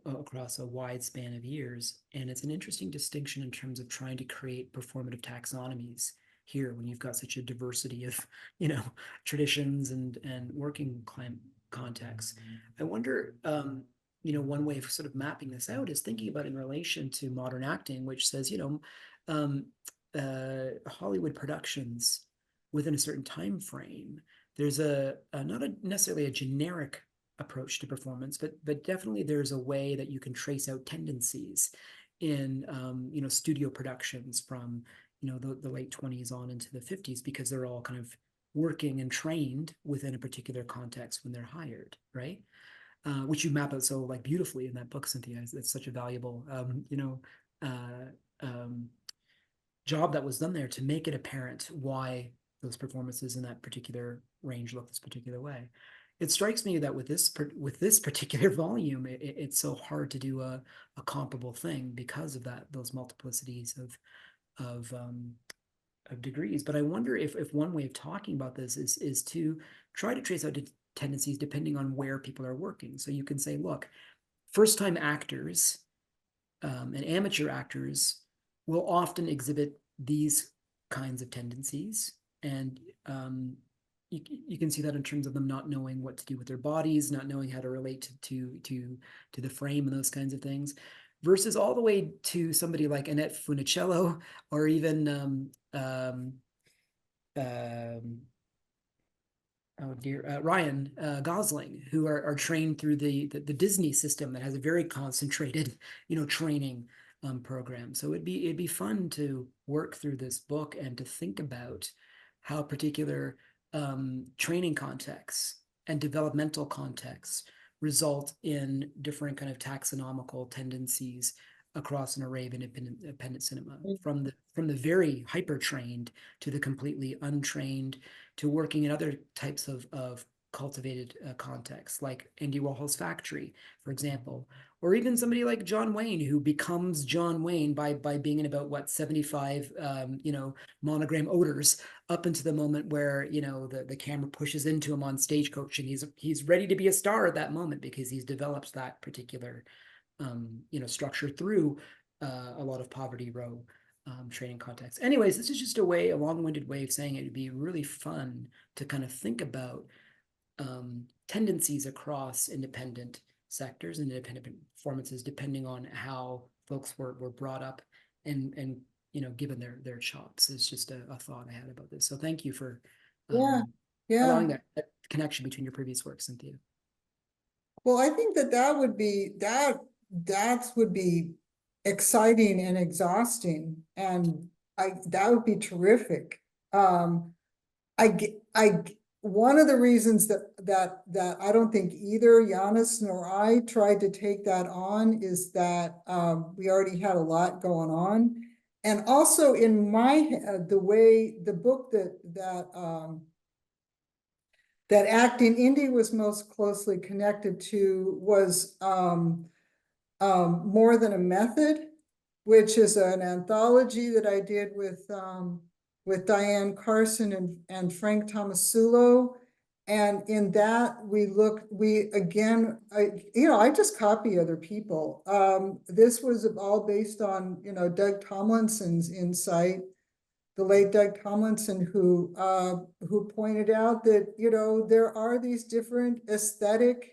E: across a wide span of years, and it's an interesting distinction in terms of trying to create performative taxonomies here when you've got such a diversity of traditions and working contexts. I wonder one way of sort of mapping this out is thinking about in relation to modern acting, which says Hollywood productions within a certain time frame. There's not necessarily a generic approach to performance, but definitely there's a way that you can trace out tendencies in studio productions from the late 20s on into the 50s, because they're all kind of working and trained within a particular context when they're hired, right? Which you map out so like beautifully in that book, Cynthia. It's such a valuable job that was done there to make it apparent why those performances in that particular range look this particular way. It strikes me that with this particular volume, it's so hard to do a comparable thing because of those multiplicities of degrees. But I wonder if one way of talking about this is to try to trace out tendencies depending on where people are working. So you can say, look, first-time actors and amateur actors will often exhibit these kinds of tendencies, and you can see that in terms of them not knowing what to do with their bodies, not knowing how to relate to the frame and those kinds of things, versus all the way to somebody like Annette Funicello or even Ryan Gosling, who are trained through the Disney system that has a very concentrated training program. So it'd be fun to work through this book and to think about how particular training contexts and developmental contexts result in different kind of taxonomical tendencies across an array of independent cinema, from the very hyper trained to the completely untrained, to working in other types of cultivated contexts, like Andy Warhol's Factory, for example, or even somebody like John Wayne, who becomes John Wayne by being in about 75 monogram odors up into the moment where the camera pushes into him on Stagecoach, and he's ready to be a star at that moment because he's developed that particular structure through a lot of Poverty Row training context. Anyways, this is just a long-winded way of saying it would be really fun to kind of think about tendencies across independent sectors and independent performances, depending on how folks were brought up and given their chops. It's just a thought I had about this. So thank you for allowing that connection between your previous work, Cynthia.
B: Well, I think that would be exciting and exhausting, and that would be terrific. One of the reasons that I don't think either Yannis nor I tried to take that on is that we already had a lot going on, and also in my head, the book that Acting Indie was most closely connected to was More Than a Method, which is an anthology that I did with Diane Carson and Frank Tomasulo. And in that I just copy other people. This was all based on, Doug Tomlinson's insight, the late Doug Tomlinson, who pointed out that, there are these different aesthetic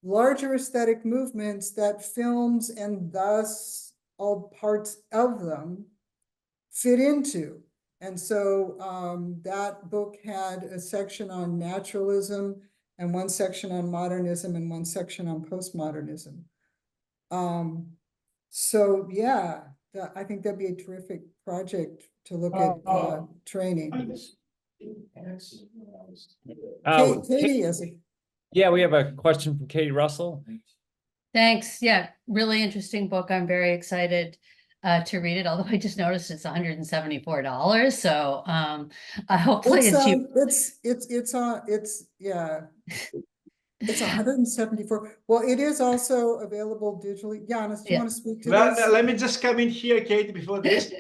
B: larger aesthetic movements that films and thus all parts of them fit into. And so that book had a section on naturalism and one section on modernism and one section on postmodernism. So yeah, I think that'd be a terrific project to look at training. Katie has a
C: Yeah, we have a question from Katie Russell.
F: Thanks. Yeah, really interesting book. I'm very excited to read it, although I just noticed it's $174. So hopefully
B: it's 174. Well, it is also available digitally. Yannis, do you want to speak to
A: Well,
B: this?
A: let me just come in here, Katie, before this.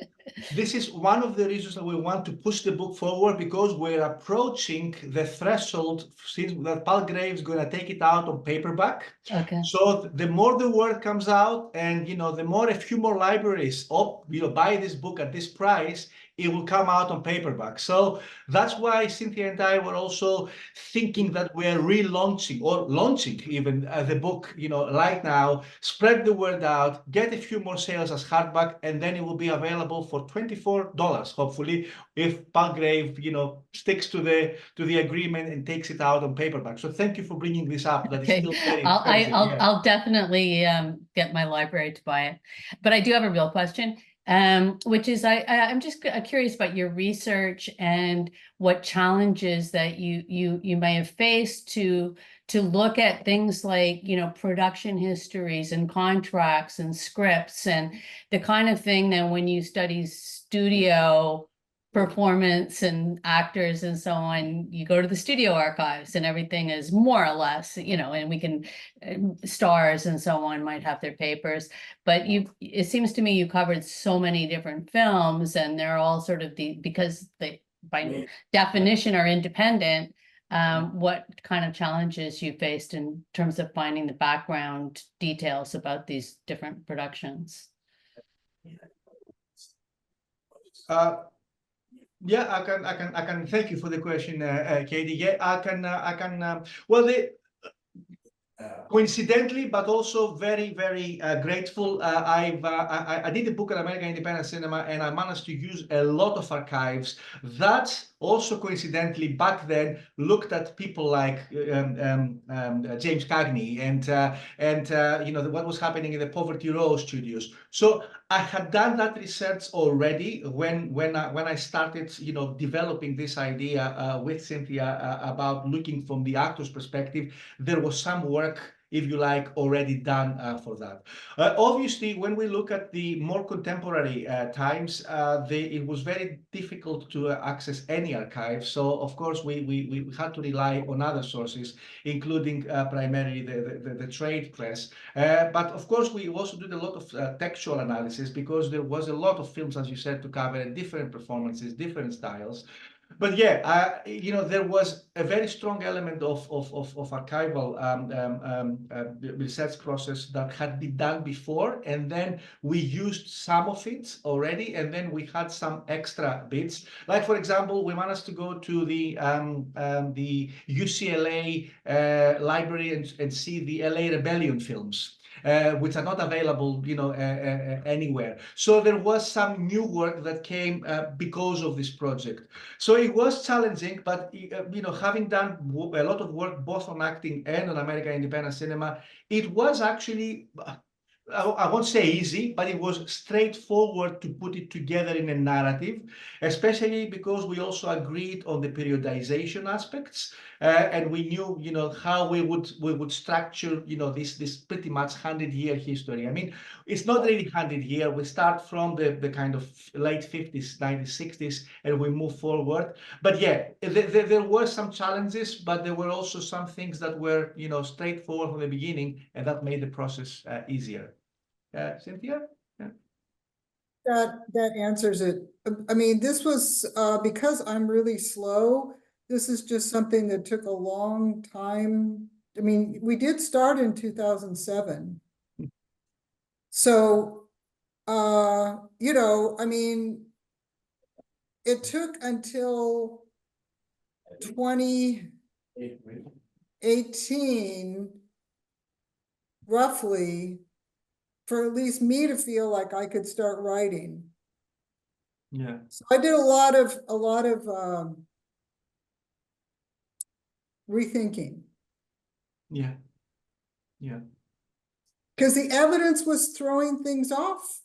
A: This is one of the reasons that we want to push the book forward, because we're approaching the threshold since that Palgrave is going to take it out on paperback.
F: Okay.
A: So the more the word comes out, and the more a few more libraries buy this book at this price, it will come out on paperback. So that's why Cynthia and I were also thinking that we're relaunching or launching even the book, right now, spread the word out, get a few more sales as hardback, and then it will be available for $24, hopefully, if Palgrave, sticks to the agreement and takes it out on paperback. So thank you for bringing this up. That is still very expensive.
F: I'll definitely get my library to buy it. But I do have a real question. Which is I'm just curious about your research and what challenges that you may have faced to look at things like production histories and contracts and scripts and the kind of thing that when you study studio performance and actors and so on, you go to the studio archives and everything is more or less, and we can stars and so on might have their papers, but it seems to me you covered so many different films and they're all sort of because they by definition are independent. What kind of challenges you faced in terms of finding the background details about these different productions?
A: Yeah, I can thank you for the question, Katie. Yeah, I can. Well, coincidentally, but also very, very grateful. I did a book on American independent cinema, and I managed to use a lot of archives that also coincidentally back then looked at people like James Cagney and what was happening in the Poverty Row studios. So I had done that research already when I started developing this idea with Cynthia about looking from the actor's perspective. There was some work, if you like, already done for that. Obviously, when we look at the more contemporary times, it was very difficult to access any archive. So, of course, we had to rely on other sources, including primarily the trade press. But, of course, we also did a lot of textual analysis because there was a lot of films, as you said, to cover, different performances, different styles. But yeah, there was a very strong element of archival research process that had been done before, and then we used some of it already, and then we had some extra bits. Like, for example, we managed to go to the UCLA library and see the LA Rebellion films. Which are not available, anywhere. So there was some new work that came because of this project. So it was challenging, but having done a lot of work both on acting and on American independent cinema, it was actually, I won't say easy, but it was straightforward to put it together in a narrative, especially because we also agreed on the periodization aspects, and we knew, how we would structure, this pretty much 100-year history. I mean, it's not really 100-year. We start from the kind of late 50s, 1960s, and we move forward. But yeah, there were some challenges, but there were also some things that were, straightforward from the beginning, and that made the process easier. Cynthia? Yeah.
B: That answers it. I mean, this was because I'm really slow. This is just something that took a long time. I mean, we did start in 2007. So, I mean, it took until 2018 roughly for at least me to feel like I could start writing.
A: Yeah.
B: So I did a lot of rethinking.
A: Yeah. Yeah.
B: Because the evidence was throwing things off.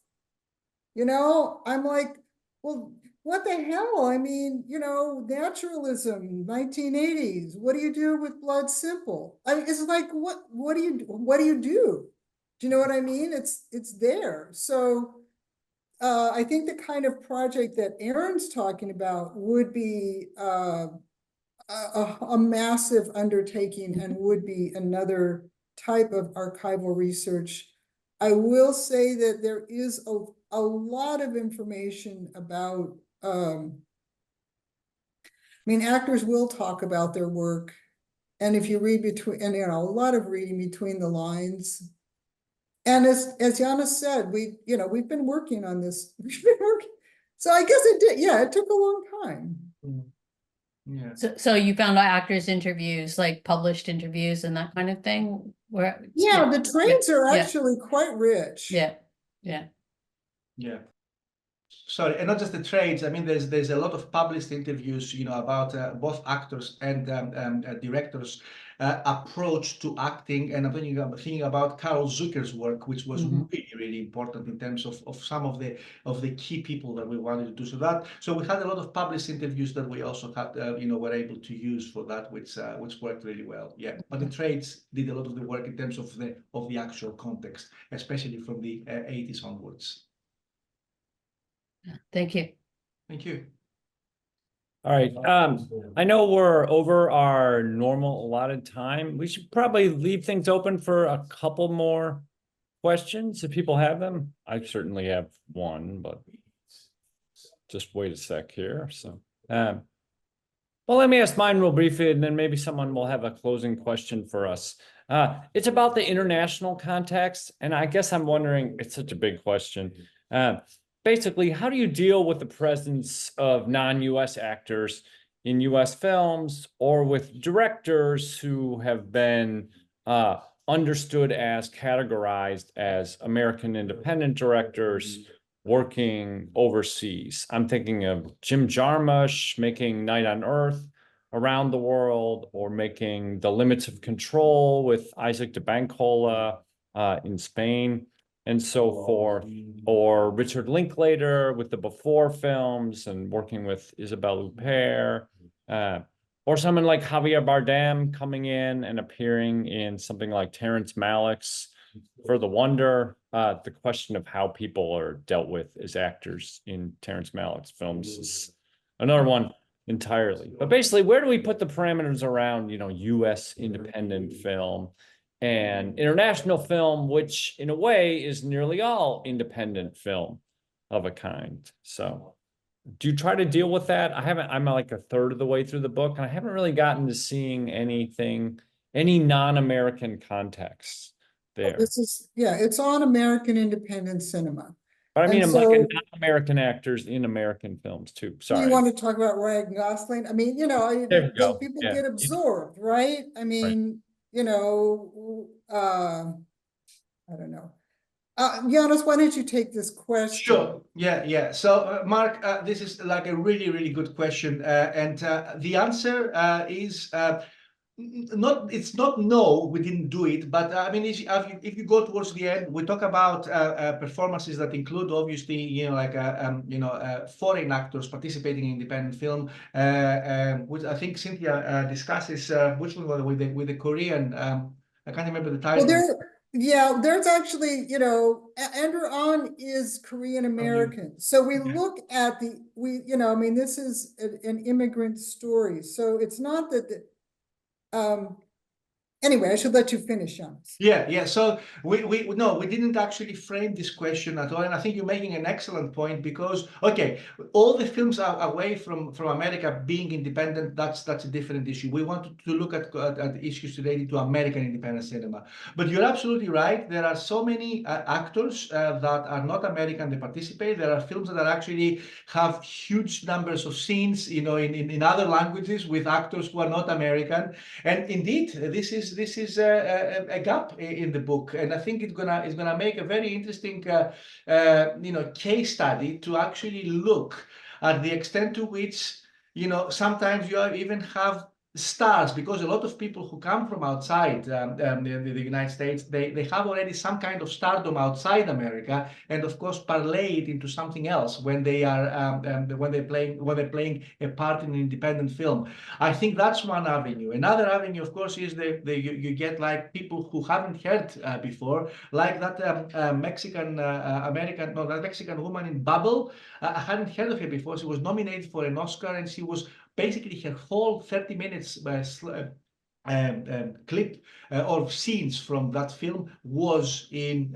B: You know, I'm like, well, what the hell? I mean, you know, naturalism, 1980s. What do you do with Blood Simple? I mean, it's like, what do you do? Do you know what I mean? It's there. So I think the kind of project that Aaron's talking about would be a massive undertaking and would be another type of archival research. I will say that there is a lot of information about, I mean, actors will talk about their work. And if you read between, and you know, a lot of reading between the lines. And as Yannis said, we've been working on this. We've been working. So I guess it did, yeah, it took a long time.
A: Yeah.
F: So you found actors' interviews, like published interviews and that kind of thing? Where
B: Yeah, the trades are
F: yeah.
B: actually quite rich.
F: Yeah.
A: Yeah. Sorry, and not just the trades. I mean, there's a lot of published interviews, you know, about both actors and directors' approach to acting. And I'm thinking about Carol Zucker's work, which was really, really important in terms of some of the key people that we wanted to do. So we had a lot of published interviews that we also had, you know, were able to use for that, which worked really well. Yeah, but the trades did a lot of the work in terms of the actual context, especially from the 80s onwards.
F: Thank you.
A: Thank you.
C: All right. I know we're over our normal allotted time. We should probably leave things open for a couple more questions if people have them. I certainly have one, but just wait a sec here. So, well, let me ask mine real briefly, and then maybe someone will have a closing question for us. It's about the international context, and I guess I'm wondering, it's such a big question. Basically, how do you deal with the presence of non-US actors in US films, or with directors who have been understood as categorized as American independent directors working overseas? I'm thinking of Jim Jarmusch making Night on Earth around the world, or making The Limits of Control with Isaac de Bancola in Spain, and so forth, or Richard Linklater with the Before films and working with Isabelle Huppert, or someone like Javier Bardem coming in and appearing in something like Terrence Malick's For the Wonder. The question of how people are dealt with as actors in Terrence Malick's films is another one entirely. But basically, where do we put the parameters around, you know, US independent film and international film, which in a way is nearly all independent film of a kind? So do you try to deal with that? I'm like a third of the way through the book, and I haven't really gotten to seeing any non-American context there.
B: It's on American independent cinema.
C: But I mean,
B: And
C: I'm like
B: so-
C: non-American actors in American films too. Sorry.
B: You want to talk about Ryan Gosling? I mean, you know,
C: There you go.
B: people
C: Yeah.
B: get absorbed, right? I mean, you know, I don't know. Yannis, why don't you take this question?
A: Sure. Yeah. So, Mark, this is like a really, really good question, and the answer is it's not no, we didn't do it, but I mean, if you go towards the end, we talk about performances that include, obviously, you know, like foreign actors participating in independent film, which I think Cynthia discusses. Which one with the Korean? I can't remember the title.
B: Well, there's actually, you know, Andrew Ahn is Korean American. So we look at you know, I mean, this is an immigrant story. So it's not that anyway, I should let you finish, Yannis.
A: Yeah. So we didn't actually frame this question at all, and I think you're making an excellent point, because all the films are away from America being independent. That's a different issue. We wanted to look at issues related to American independent cinema. But you're absolutely right. There are so many actors that are not American. They participate. There are films that actually have huge numbers of scenes, you know, in other languages with actors who are not American. And indeed, this is this is a gap in the book, and I think it's gonna make a very interesting case study to actually look at the extent to which sometimes you even have stars, because a lot of people who come from outside the United States, they have already some kind of stardom outside America, and of course parlay it into something else when they are when they're playing a part in an independent film. I think that's one avenue. Another avenue, of course, is you get like people who haven't heard before, like that Mexican that Mexican woman in Bubble. I hadn't heard of her before. She was nominated for an Oscar, and she was basically her whole 30 minutes clip or scenes from that film was in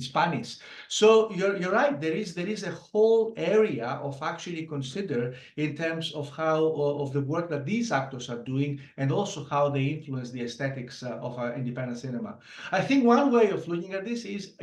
A: Spanish. So you're right. There is a whole area of actually consider in terms of how of the work that these actors are doing, and also how they influence the aesthetics of independent cinema. I think one way of looking at this is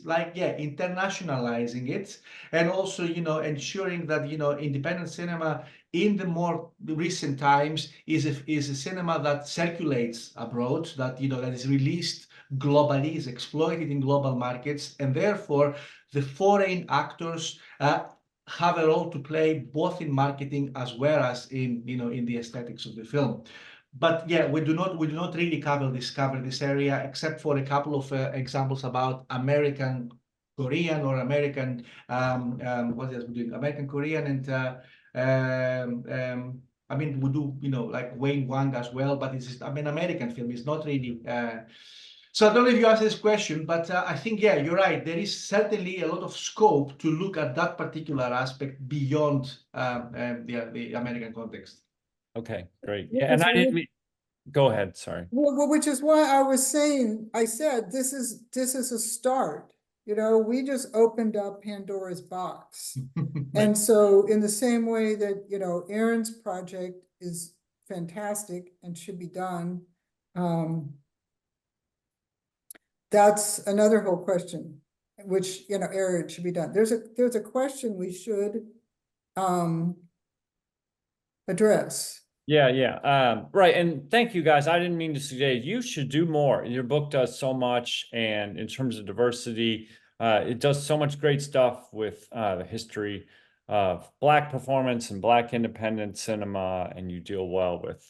A: like internationalizing it, and also ensuring that independent cinema in the more recent times is a cinema that circulates abroad, that that is released globally, is exploited in global markets, and therefore the foreign actors have a role to play both in marketing as well as in in the aesthetics of the film. But yeah, we do not really cover this area, except for a couple of examples about American Korean or American what else we're doing? American Korean and I mean, we do, like Wayne Wang as well, but it's just, American film. It's not really. So I don't know if you answer this question, but I think, yeah, you're right. There is certainly a lot of scope to look at that particular aspect beyond the American context.
C: Okay, great. Yeah, and I didn't mean. Go ahead. Sorry.
B: Well, which is why I said this is a start. We just opened up Pandora's box. And so in the same way that, Aaron's project is fantastic and should be done, that's another whole question, which, Aaron, should be done. There's a question we should address.
C: Yeah. Right. And thank you guys. I didn't mean to suggest you should do more. Your book does so much. And in terms of diversity, it does so much great stuff with the history of Black performance and Black independent cinema. And you deal well with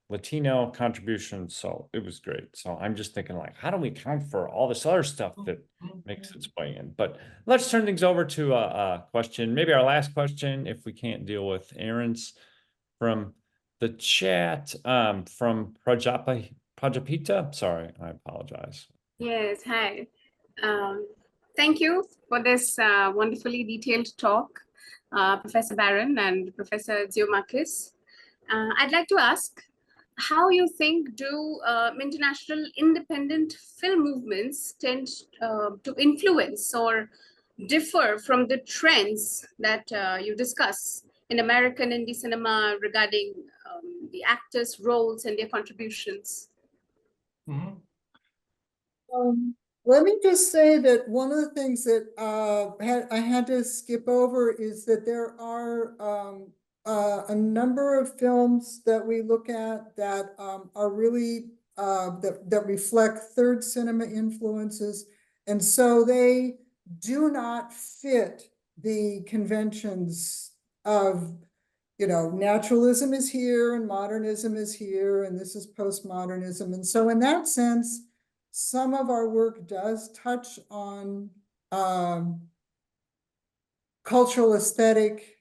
C: Latino contributions. So it was great. So I'm just thinking, like, how do we count for all this other stuff that makes its way in? But let's turn things over to a question, maybe our last question, if we can't deal with Aaron's from the chat, from Prajapita. Sorry, I apologize.
G: Yes, hi. Thank you for this wonderfully detailed talk, Professor Baron and Professor Tzioumakis. I'd like to ask how you think do international independent film movements tend to influence or differ from the trends that you discuss in American indie cinema regarding the actors' roles and their contributions?
A: Mm-hmm.
B: Let me just say that one of the things that I had to skip over is that there are a number of films that we look at that are really that reflect third cinema influences, and so they do not fit the conventions of naturalism is here and modernism is here and this is postmodernism. And so in that sense, some of our work does touch on cultural aesthetic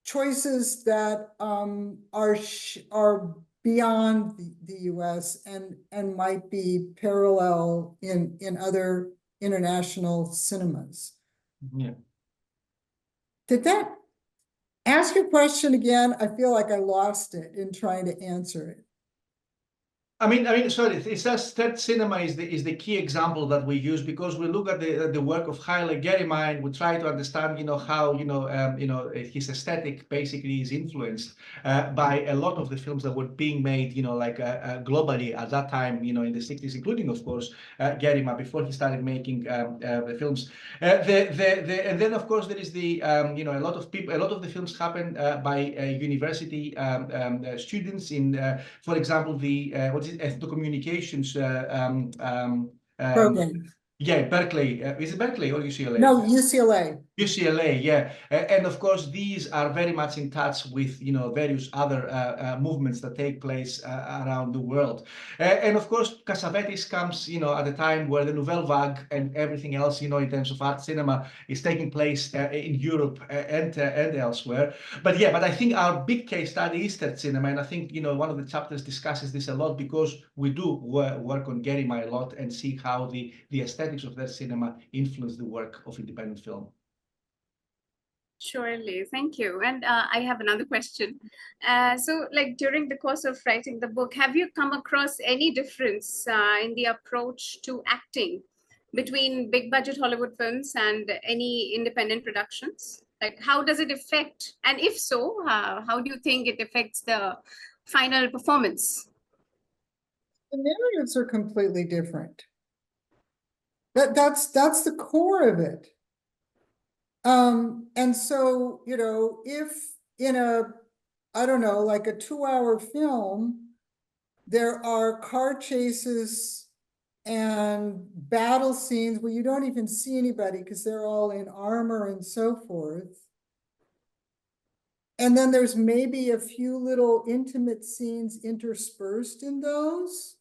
B: choices that are beyond the US and might be parallel in other international cinemas.
A: Yeah.
B: Did that ask your question again? I feel like I lost it in trying to answer it.
A: I mean, sorry. It's just third cinema is the key example that we use, because we look at the work of Haile Gerima and we try to understand, how his aesthetic basically is influenced by a lot of the films that were being made, globally at that time, in the 60s, including, of course, Gerima before he started making the films. And then, of course, there is the a lot of the films happen by university students in, for example, the what is Ethno-communications
B: Program.
A: yeah, Berkeley. Is it Berkeley or UCLA?
B: No, UCLA.
A: UCLA, yeah, and of course these are very much in touch with various other movements that take place around the world, and of course Cassavetes comes at a time where the Nouvelle Vague and everything else in terms of art cinema is taking place in Europe and elsewhere. But I think our big case study is that cinema, and I think one of the chapters discusses this a lot because we do work on Gerima a lot and see how the aesthetics of that cinema influence the work of independent film.
G: Surely, thank you. And I have another question. So, like during the course of writing the book, have you come across any difference in the approach to acting between big budget Hollywood films and any independent productions? Like, how does it affect? And if so, how do you think it affects the final performance?
B: The narratives are completely different. That's the core of it. And so, if in I don't know, like a 2-hour film, there are car chases and battle scenes where you don't even see anybody because they're all in armor and so forth. And then there's maybe a few little intimate scenes interspersed in those.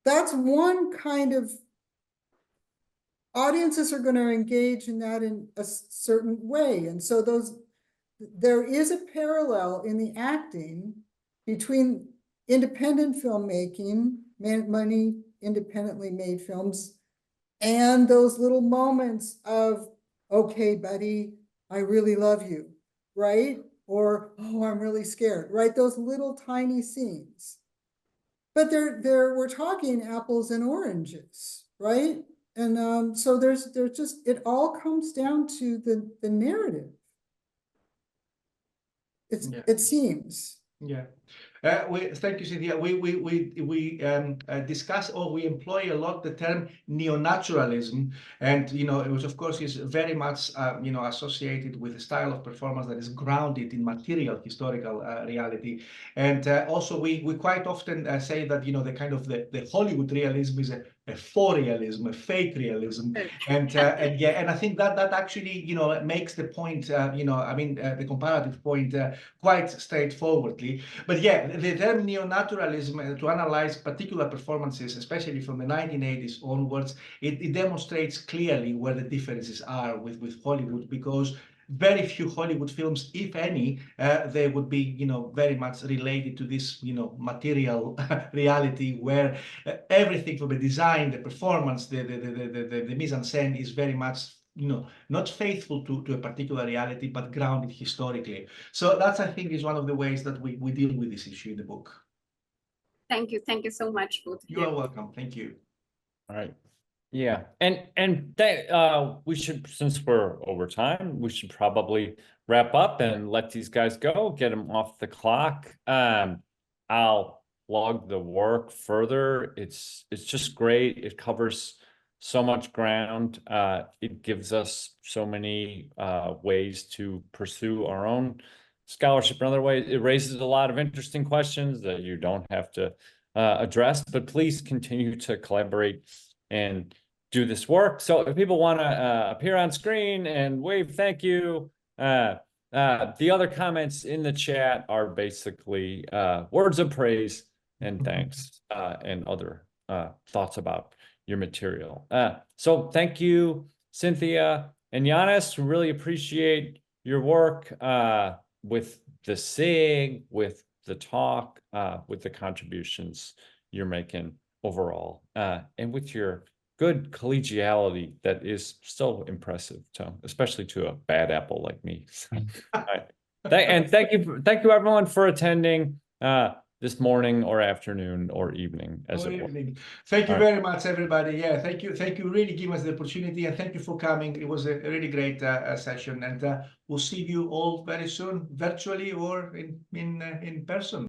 B: That's one kind of audiences are going to engage in that in a certain way. And so there is a parallel in the acting between independent filmmaking, money independently made films, and those little moments of, okay, buddy, I really love you, right? Or, oh, I'm really scared, right? Those little tiny scenes. But we're talking apples and oranges, right? And so there's just, it all comes down to the narrative. It seems.
A: Yeah. Thank you, Cynthia. We discuss, or we employ a lot the term neo-naturalism, and which of course is very much associated with a style of performance that is grounded in material historical reality. And also we quite often say that the kind of the Hollywood realism is a faux realism, a fake realism, and I think that actually makes the point the comparative point quite straightforwardly. But the term neo-naturalism, to analyze particular performances, especially from the 1980s onwards, it demonstrates clearly where the differences are with Hollywood, because very few Hollywood films, if any, they would be, very much related to this, material reality, where everything from the design, the performance, the mise-en-scène is very much, not faithful to a particular reality, but grounded historically. So that's, I think, is one of the ways that we deal with this issue in the book.
G: Thank you so much, both of you.
A: You are welcome. Thank you.
C: All right. Yeah, and we should, since we're over time, we should probably wrap up and let these guys go, get them off the clock. I'll log the work further. It's just great. It covers so much ground. It gives us so many ways to pursue our own scholarship in other ways. It raises a lot of interesting questions that you don't have to address, but please continue to collaborate and do this work. So if people want to appear on screen and wave thank you, the other comments in the chat are basically words of praise and thanks and other thoughts about your material. So thank you, Cynthia and Yannis. We really appreciate your work with the SIG, with the talk, with the contributions you're making overall, and with your good collegiality that is so impressive, especially to a bad apple like me. All right. And thank you everyone for attending this morning or afternoon or evening as it were.
A: Thank you very much, everybody. Yeah, thank you really giving us the opportunity, and thank you for coming. It was a really great session, and we'll see you all very soon, virtually or in person.